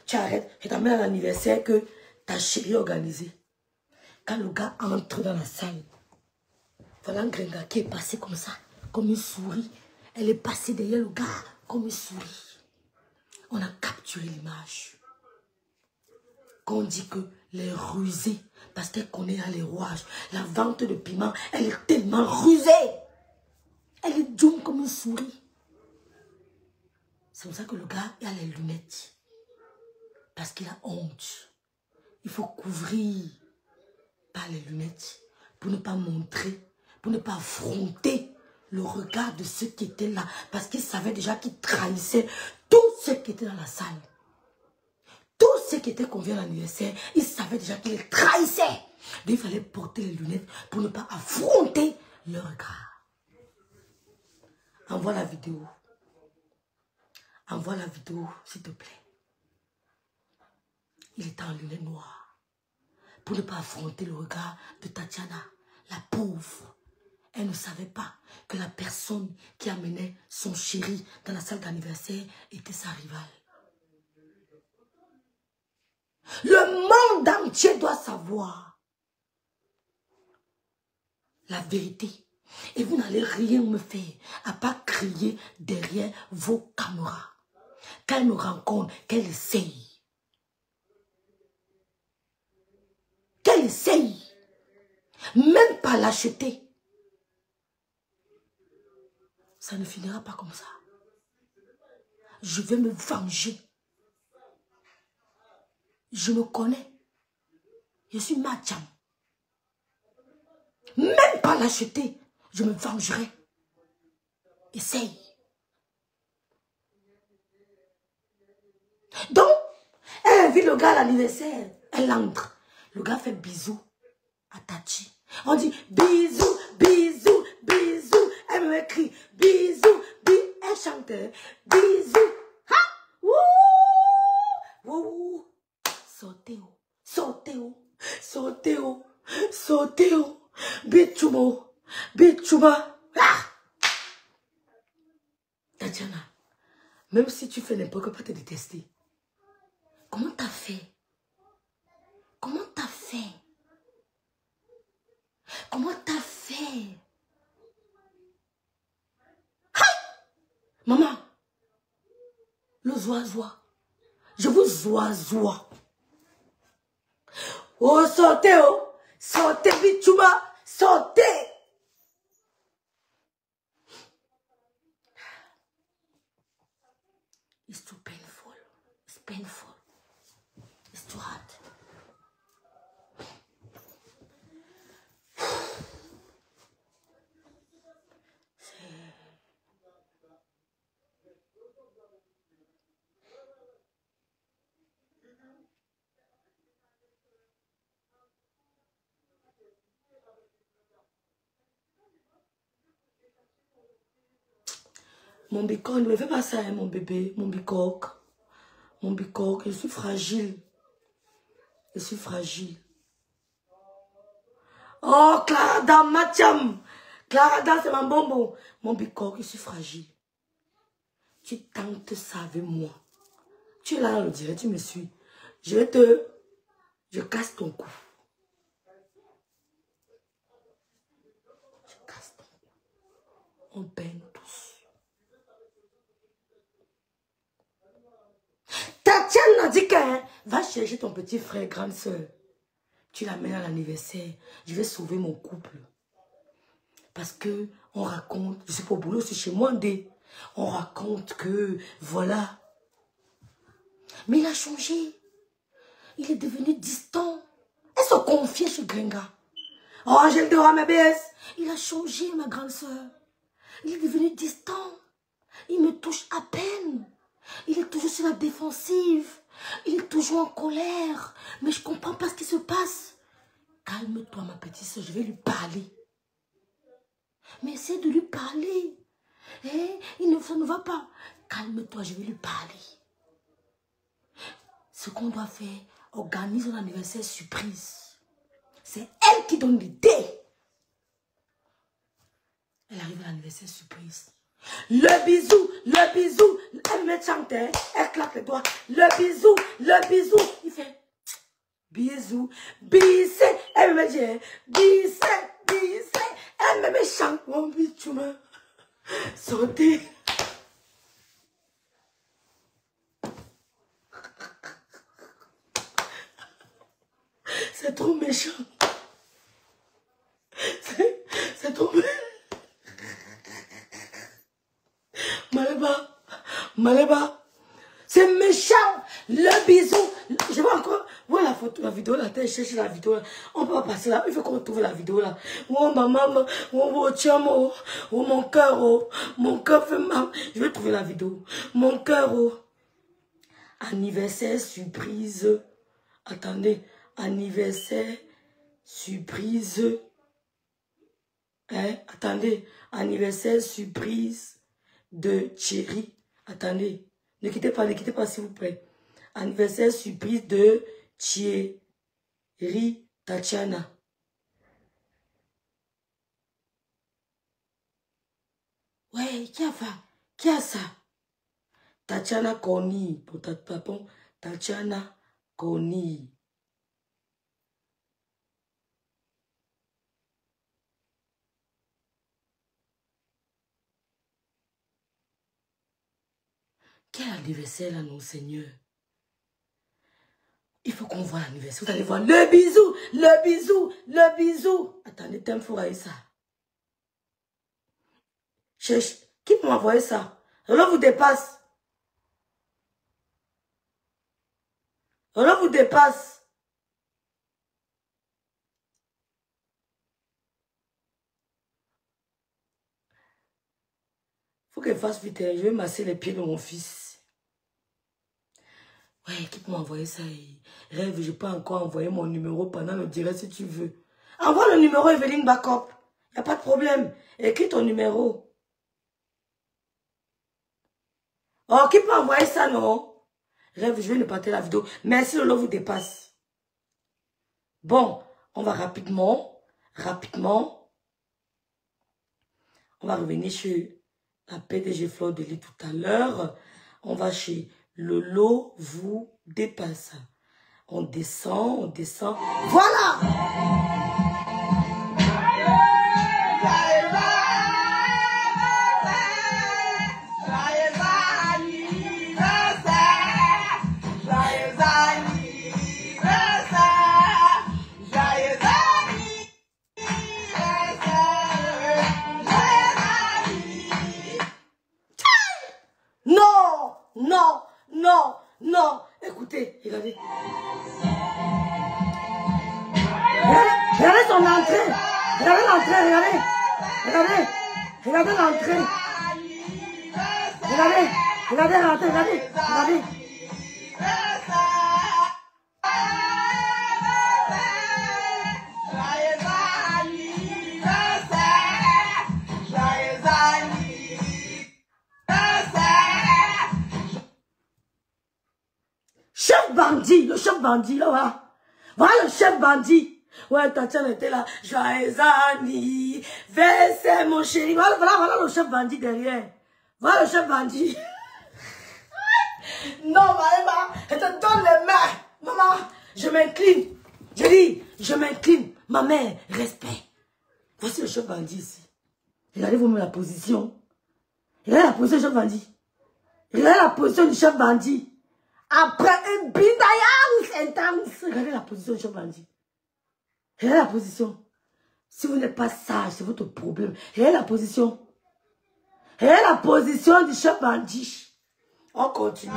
Tu arrêtes. Je t'amène à l'anniversaire que ta chérie a organisé. Quand le gars entre dans la salle, voilà un gringa qui est passé comme ça, comme une souris. Elle est passée derrière le gars comme une souris. On a capturé l'image. Quand on dit que les rusés, parce qu'elle connaît les rouages, la vente de piment, elle est tellement rusée. Elle est dune comme une souris. C'est pour ça que le gars a les lunettes. Parce qu'il a honte. Il faut couvrir par les lunettes pour ne pas montrer, pour ne pas affronter le regard de ceux qui étaient là. Parce qu'il savait déjà qu'il trahissait tous ceux qui étaient dans la salle. Tous ceux qui étaient conviés à l'anniversaire, il savait déjà qu'il les trahissait. Donc il fallait porter les lunettes pour ne pas affronter le regard. Envoie la vidéo. Envoie la vidéo, s'il te plaît. Il était en lunettes noires. Pour ne pas affronter le regard de Tatiana, la pauvre. Elle ne savait pas que la personne qui amenait son chéri dans la salle d'anniversaire était sa rivale. Le monde entier doit savoir la vérité. Et vous n'allez rien me faire à part crier derrière vos caméras. Quand elle me rencontre, qu'elle essaye. Qu'elle essaye. Même pas l'acheter. Ça ne finira pas comme ça. Je vais me venger. Je me connais. Je suis Madjam. Même pas l'acheter. Je me vengerai. Essaye. Donc, elle invite le gars à l'anniversaire. Elle entre. Le gars fait bisous à Tati. On dit bisous, bisous, bisous. Elle me crie bisous, bisous. Elle chante bisous. Ha! Wouh! Wouh! Sautez-o, sautez-o, sautez-o, sautez-o. Bichumo, bichuma. Ah! Tatiana, même si tu fais n'importe quoi, pas te détester. Comment t'as fait? Comment t'as fait? Comment t'as fait? Aïe! Maman, le zoazois. Je vous zoazoie. Oh, sortez, oh! Sortez, Bichouma! Sortez! It's too painful. It's painful. It's too hard. Mon bicoque, ne me fais pas ça, hein, mon bébé, mon bicoque. Mon bicoque, je suis fragile. Je suis fragile. Oh, Clarada, Mathiam. Clarada, c'est mon bonbon. Mon bicoque, je suis fragile. Tu tentes ça avec moi. Tu es là dans le direct, tu me suis. Je casse ton cou. Je casse ton cou. On baigne tous. Tatiana a dit que va chercher ton petit frère, grande soeur. Tu l'amènes à l'anniversaire. Je vais sauver mon couple. Parce que on raconte, je suis pas au boulot, c'est chez moi, on raconte que, voilà. Mais il a changé. Il est devenu distant. Elle se confiait chez Gringa. Oh, Angèle de Rome, BS. Il a changé, ma grande soeur. Il est devenu distant. Il me touche à peine. Il est toujours sur la défensive. Il est toujours en colère. Mais je ne comprends pas ce qui se passe. Calme-toi, ma petite soeur, je vais lui parler. Mais essaie de lui parler. Eh, ça ne va pas. Calme-toi, je vais lui parler. Ce qu'on doit faire, organise un anniversaire surprise. C'est elle qui donne l'idée. Elle arrive à l'anniversaire surprise. Le bisou, elle me chante, elle claque les doigts. Le bisou, il fait bisou, bise, elle me dit, bise, elle me chante, mon bichouma, sortez. C'est trop méchant. C'est trop méchant. Maleba, c'est méchant. Le bisou, je vais encore voir la photo, la vidéo là, chercher la vidéo là. On peut pas passer là, il faut qu'on trouve la vidéo là. Oh maman, oh tiens, oh mon cœur fait mal. Je vais trouver la vidéo. Mon cœur, oh. Anniversaire surprise. Attendez, anniversaire surprise. Hein? Attendez, anniversaire surprise de Thierry. Attendez, ne quittez pas s'il vous plaît. Anniversaire surprise de Thierry Tatiana. Ouais, qui a ça? Tatiana Koni, pour ta papon, Tatiana Koni. Quel anniversaire là, non, Seigneur? Il faut qu'on voit l'anniversaire. Vous allez voir le bisou. Attendez, t'aimes pour ça. Cherche. Qui peut m'envoyer ça? Alors vous dépasse. Faut qu'elle fasse vite. Je vais masser les pieds de mon fils. Ouais, qui peut m'envoyer ça? Rêve, je peux encore envoyer mon numéro pendant le direct si tu veux. Envoie le numéro Evelyne Backup. Il n'y a pas de problème. Écris ton numéro. Oh, qui peut envoyer ça, non? Rêve, je vais ne partager la vidéo. Merci, Lolo vous dépasse. Bon, on va rapidement. On va revenir chez la PDG Fleur de Lis tout à l'heure. On va chez Lolo vous dépasse. On descend. Voilà! son entrée. Regardez l'entrée, regardez. Regardez. Regardez l'entrée. Regardez. Regardez l'entrée, regardez. Regardez. Chef bandit, le chef bandit, là, voilà. Voilà le chef bandit. Ouais, Tatiana était là. Joyeux anniversaire, mon chéri. Voilà le chef bandit derrière. Voilà le chef bandit. Non, maman, je te donne les mains. Maman, je m'incline. Je dis, je m'incline. Ma mère, respect. Voici le chef bandit ici. Regardez-vous la position. Regardez la position du chef bandit. Regardez la position du chef bandit. Après un bindayance intense. Regardez la position du chef bandit. Regardez la position. Si vous n'êtes pas sage, c'est votre problème. Regardez la position. Regardez la position du chef bandit. On continue.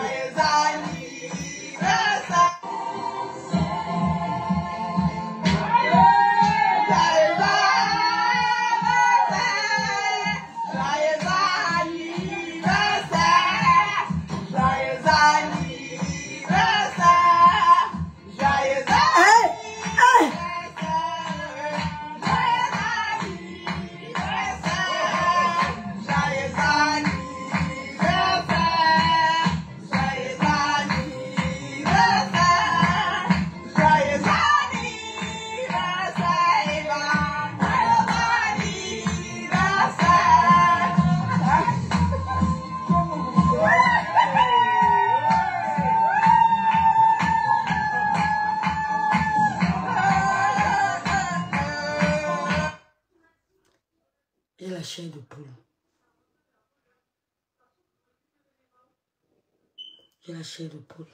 Et la chair de poule. Et la chair de poule.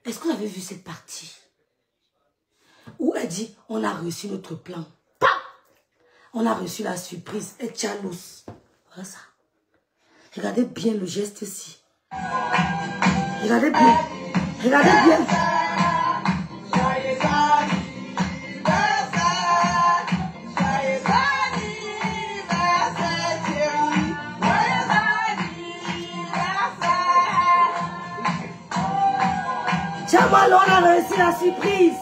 Est-ce que vous avez vu cette partie où elle dit, on a reçu notre plan. Pam! On a reçu la surprise. Et jalouse. Voilà ça. Regardez bien le geste ici. Regardez bien. Regardez bien. Tiens-moi, on a réussi la surprise.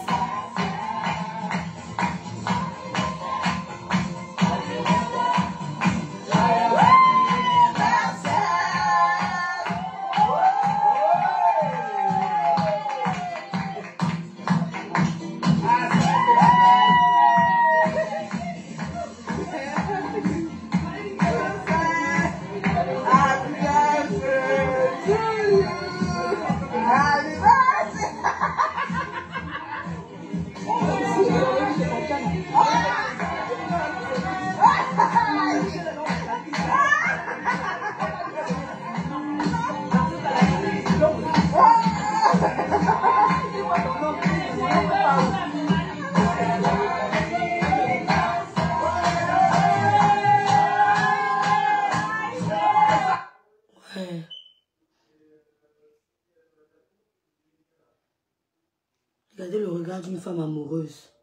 Regardez le regard d'une femme amoureuse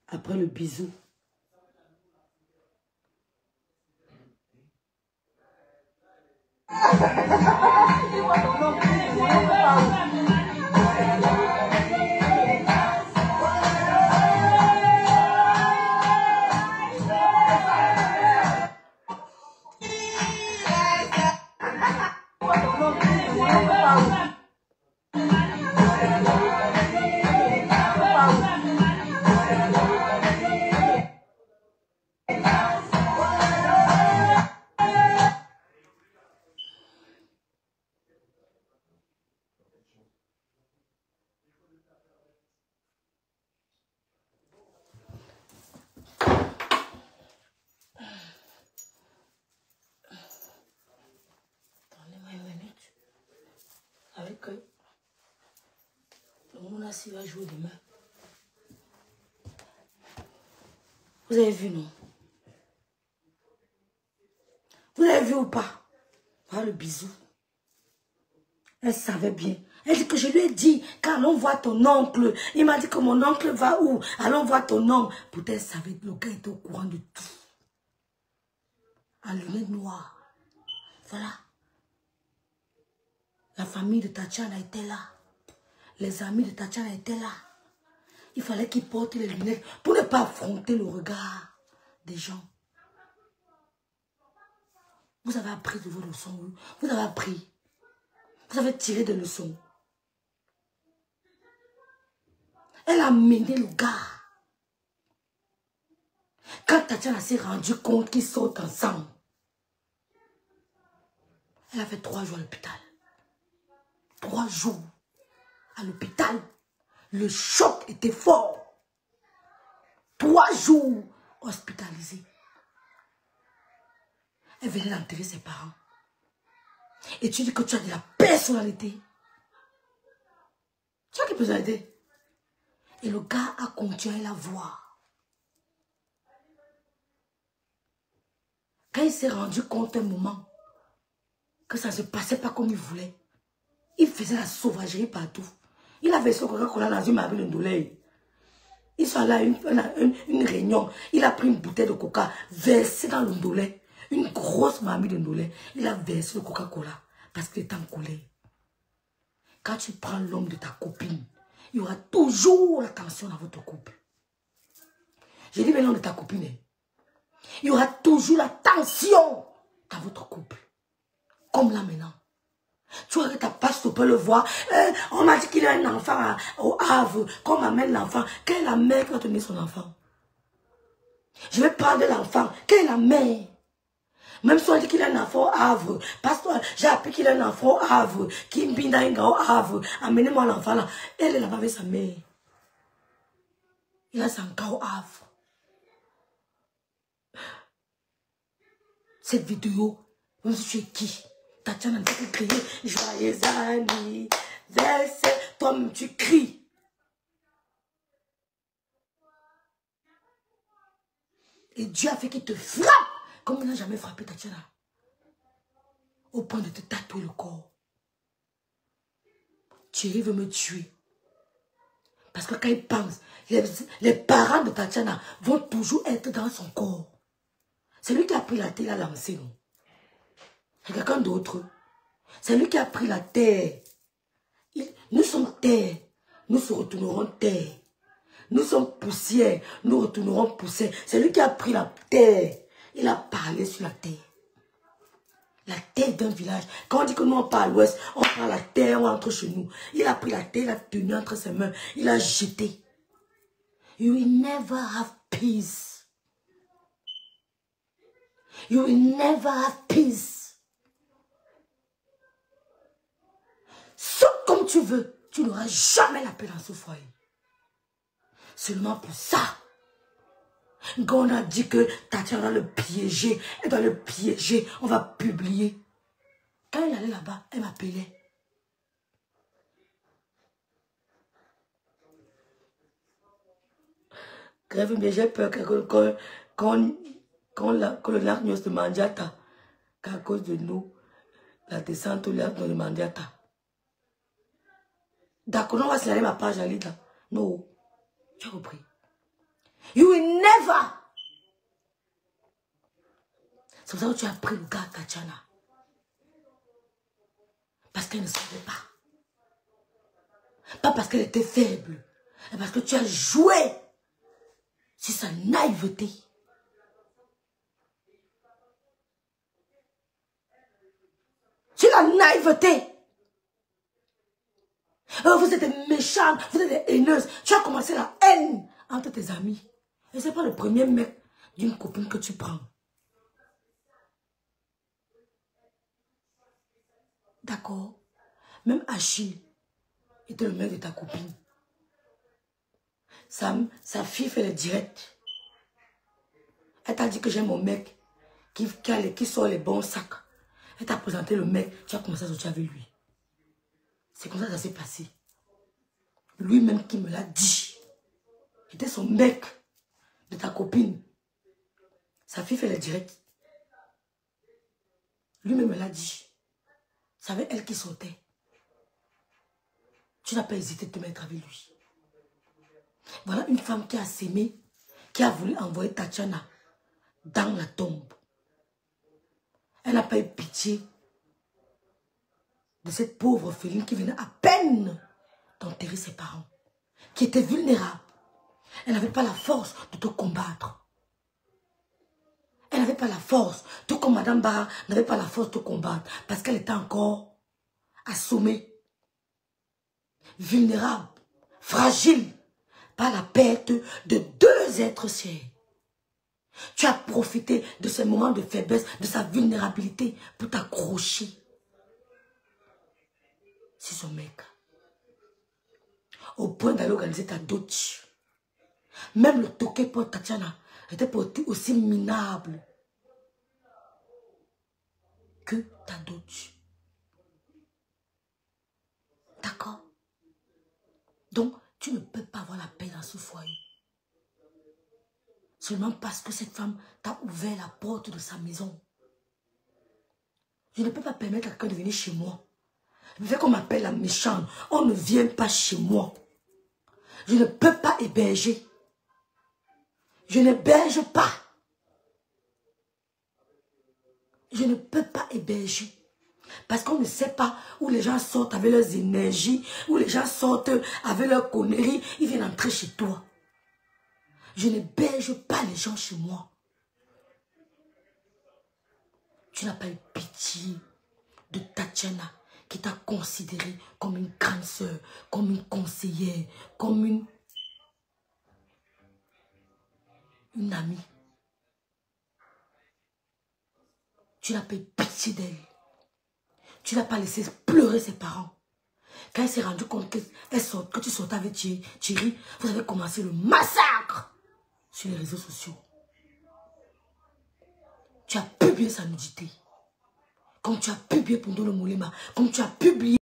après le bisou. Il va jouer demain. Vous avez vu, non? Vous avez vu ou pas? Voilà le bisou. Elle savait bien. Elle dit que je lui ai dit, quand allons voir ton oncle. Il m'a dit que mon oncle va où? Allons voir ton oncle. Pourtant, elle savait que le gars était au courant de tout. En lunettes noires. Voilà. La famille de Tatiana était là. Les amis de Tatiana étaient là. Il fallait qu'il porte les lunettes pour ne pas affronter le regard des gens. Vous avez appris de vos leçons. Vous avez appris. Vous avez tiré des leçons. Elle a mené le gars. Quand Tatiana s'est rendue compte qu'ils sortent ensemble, elle a fait 3 jours à l'hôpital. 3 jours à l'hôpital. Le choc était fort. 3 jours hospitalisés. Elle venait d'enterrer ses parents. Et tu dis que tu as de la personnalité. Tu as quelle personnalité? Et le gars a continué à la voir. Quand il s'est rendu compte un moment que ça ne se passait pas comme il voulait, il faisait la sauvagerie partout. Il avait son Coca-Cola dans une marmite de douleur. Ils sont là à une réunion. Il a pris une bouteille de coca, versé dans le ndolé. Une grosse marmite de ndolé. Il a versé le Coca-Cola parce qu'il était en colère. Quand tu prends l'homme de ta copine, il y aura toujours la tension dans votre couple. Je dis mais l'homme de ta copine. Il y aura toujours la tension dans votre couple. Comme là maintenant. Tu vois que ta page, tu peux le voir. On m'a dit qu'il a un enfant au Havre. Qu'on m'amène l'enfant. Quelle est la mère qui va tenir son enfant? Je vais prendre l'enfant. Quelle est la mère? Même si on dit qu'il a un enfant au Havre. Parce que j'ai appris qu'il a un enfant au Havre. Qui m'binda un gars au Havre. Amenez-moi l'enfant là. Elle est là-bas avec sa mère. Il a son gars au Havre. Cette vidéo, même si tu es qui? Tatiana ne fait que crier joyeux anniversaire. Toi-même, tu cries. Et Dieu a fait qu'il te frappe comme il n'a jamais frappé Tatiana. Au point de te tatouer le corps. Thierry veut me tuer. Parce que quand il pense, les parents de Tatiana vont toujours être dans son corps. C'est lui qui a pris la terre, il a lancé, non? C'est quelqu'un d'autre. C'est lui qui a pris la terre. Nous sommes terre. Nous se retournerons terre. Nous sommes poussière. Nous retournerons poussière. C'est lui qui a pris la terre. Il a parlé sur la terre. La terre d'un village. Quand on dit que nous on part à l'ouest, on prend la terre, on entre chez nous. Il a pris la terre, il a tenu entre ses mains. Il a jeté. You will never have peace. You will never have peace. Sauf comme tu veux, tu n'auras jamais la paix dans ce foyer. Seulement pour ça. Quand on a dit que Tatiana doit le piéger, elle doit le piéger, on va publier. Quand elle allait là-bas, elle m'appelait. Grève, mais j'ai peur quand le lac nous de Mandiata, qu'à cause de nous, la descente au lac de Mandiata. D'accord, on va signaler ma page à l'Ida. Non, tu as compris. You will never. C'est pour ça que tu as pris le gars à Tatiana. Parce qu'elle ne savait pas. Pas parce qu'elle était faible. Mais parce que tu as joué sur sa naïveté. Sur la naïveté. Vous êtes méchante, vous êtes des haineuses. Tu as commencé la haine entre tes amis. Et ce n'est pas le premier mec d'une copine que tu prends. D'accord? Même Achille était le mec de ta copine. Sa fille fait les directs. Elle t'a dit que j'aime mon mec qui sort les bons sacs. Elle t'a présenté le mec, tu as commencé à sortir avec lui. C'est comme ça que ça s'est passé. Lui-même qui me l'a dit. C'était son mec de ta copine. Sa fille fait les directs. Lui-même me l'a dit. C'est avec elle qui sautait. Tu n'as pas hésité de te mettre avec lui. Voilà une femme qui a s'aimé, qui a voulu envoyer Tatiana dans la tombe. Elle n'a pas eu pitié de cette pauvre Féline qui venait à peine d'enterrer ses parents, qui était vulnérable. Elle n'avait pas la force de te combattre. Elle n'avait pas la force, tout comme Madame Barra n'avait pas la force de te combattre, parce qu'elle était encore assommée, vulnérable, fragile, par la perte de 2 êtres chers. Tu as profité de ce moment de faiblesse, de sa vulnérabilité, pour t'accrocher sur son mec. Au point d'aller organiser ta dot. Même le toquet pour Tatiana était aussi minable que ta dot. D'accord? Donc, tu ne peux pas avoir la paix dans ce foyer. Seulement parce que cette femme t'a ouvert la porte de sa maison. Je ne peux pas permettre à quelqu'un de venir chez moi. Le fait qu'on m'appelle la méchante, on ne vient pas chez moi. Je ne peux pas héberger. Je n'héberge pas. Je ne peux pas héberger. Parce qu'on ne sait pas où les gens sortent avec leurs énergies, où les gens sortent avec leurs conneries, ils viennent entrer chez toi. Je n'héberge pas les gens chez moi. Tu n'as pas eu pitié de Tatiana qui t'a considérée comme une grande sœur, comme une conseillère, comme une amie. Tu n'as pas eu pitié d'elle. Tu n'as pas laissé pleurer ses parents. Quand elle s'est rendue compte que tu sortais avec Thierry, vous avez commencé le massacre sur les réseaux sociaux. Tu as publié sa nudité. Comme tu as publié Pondo le Moulema. Comme tu as publié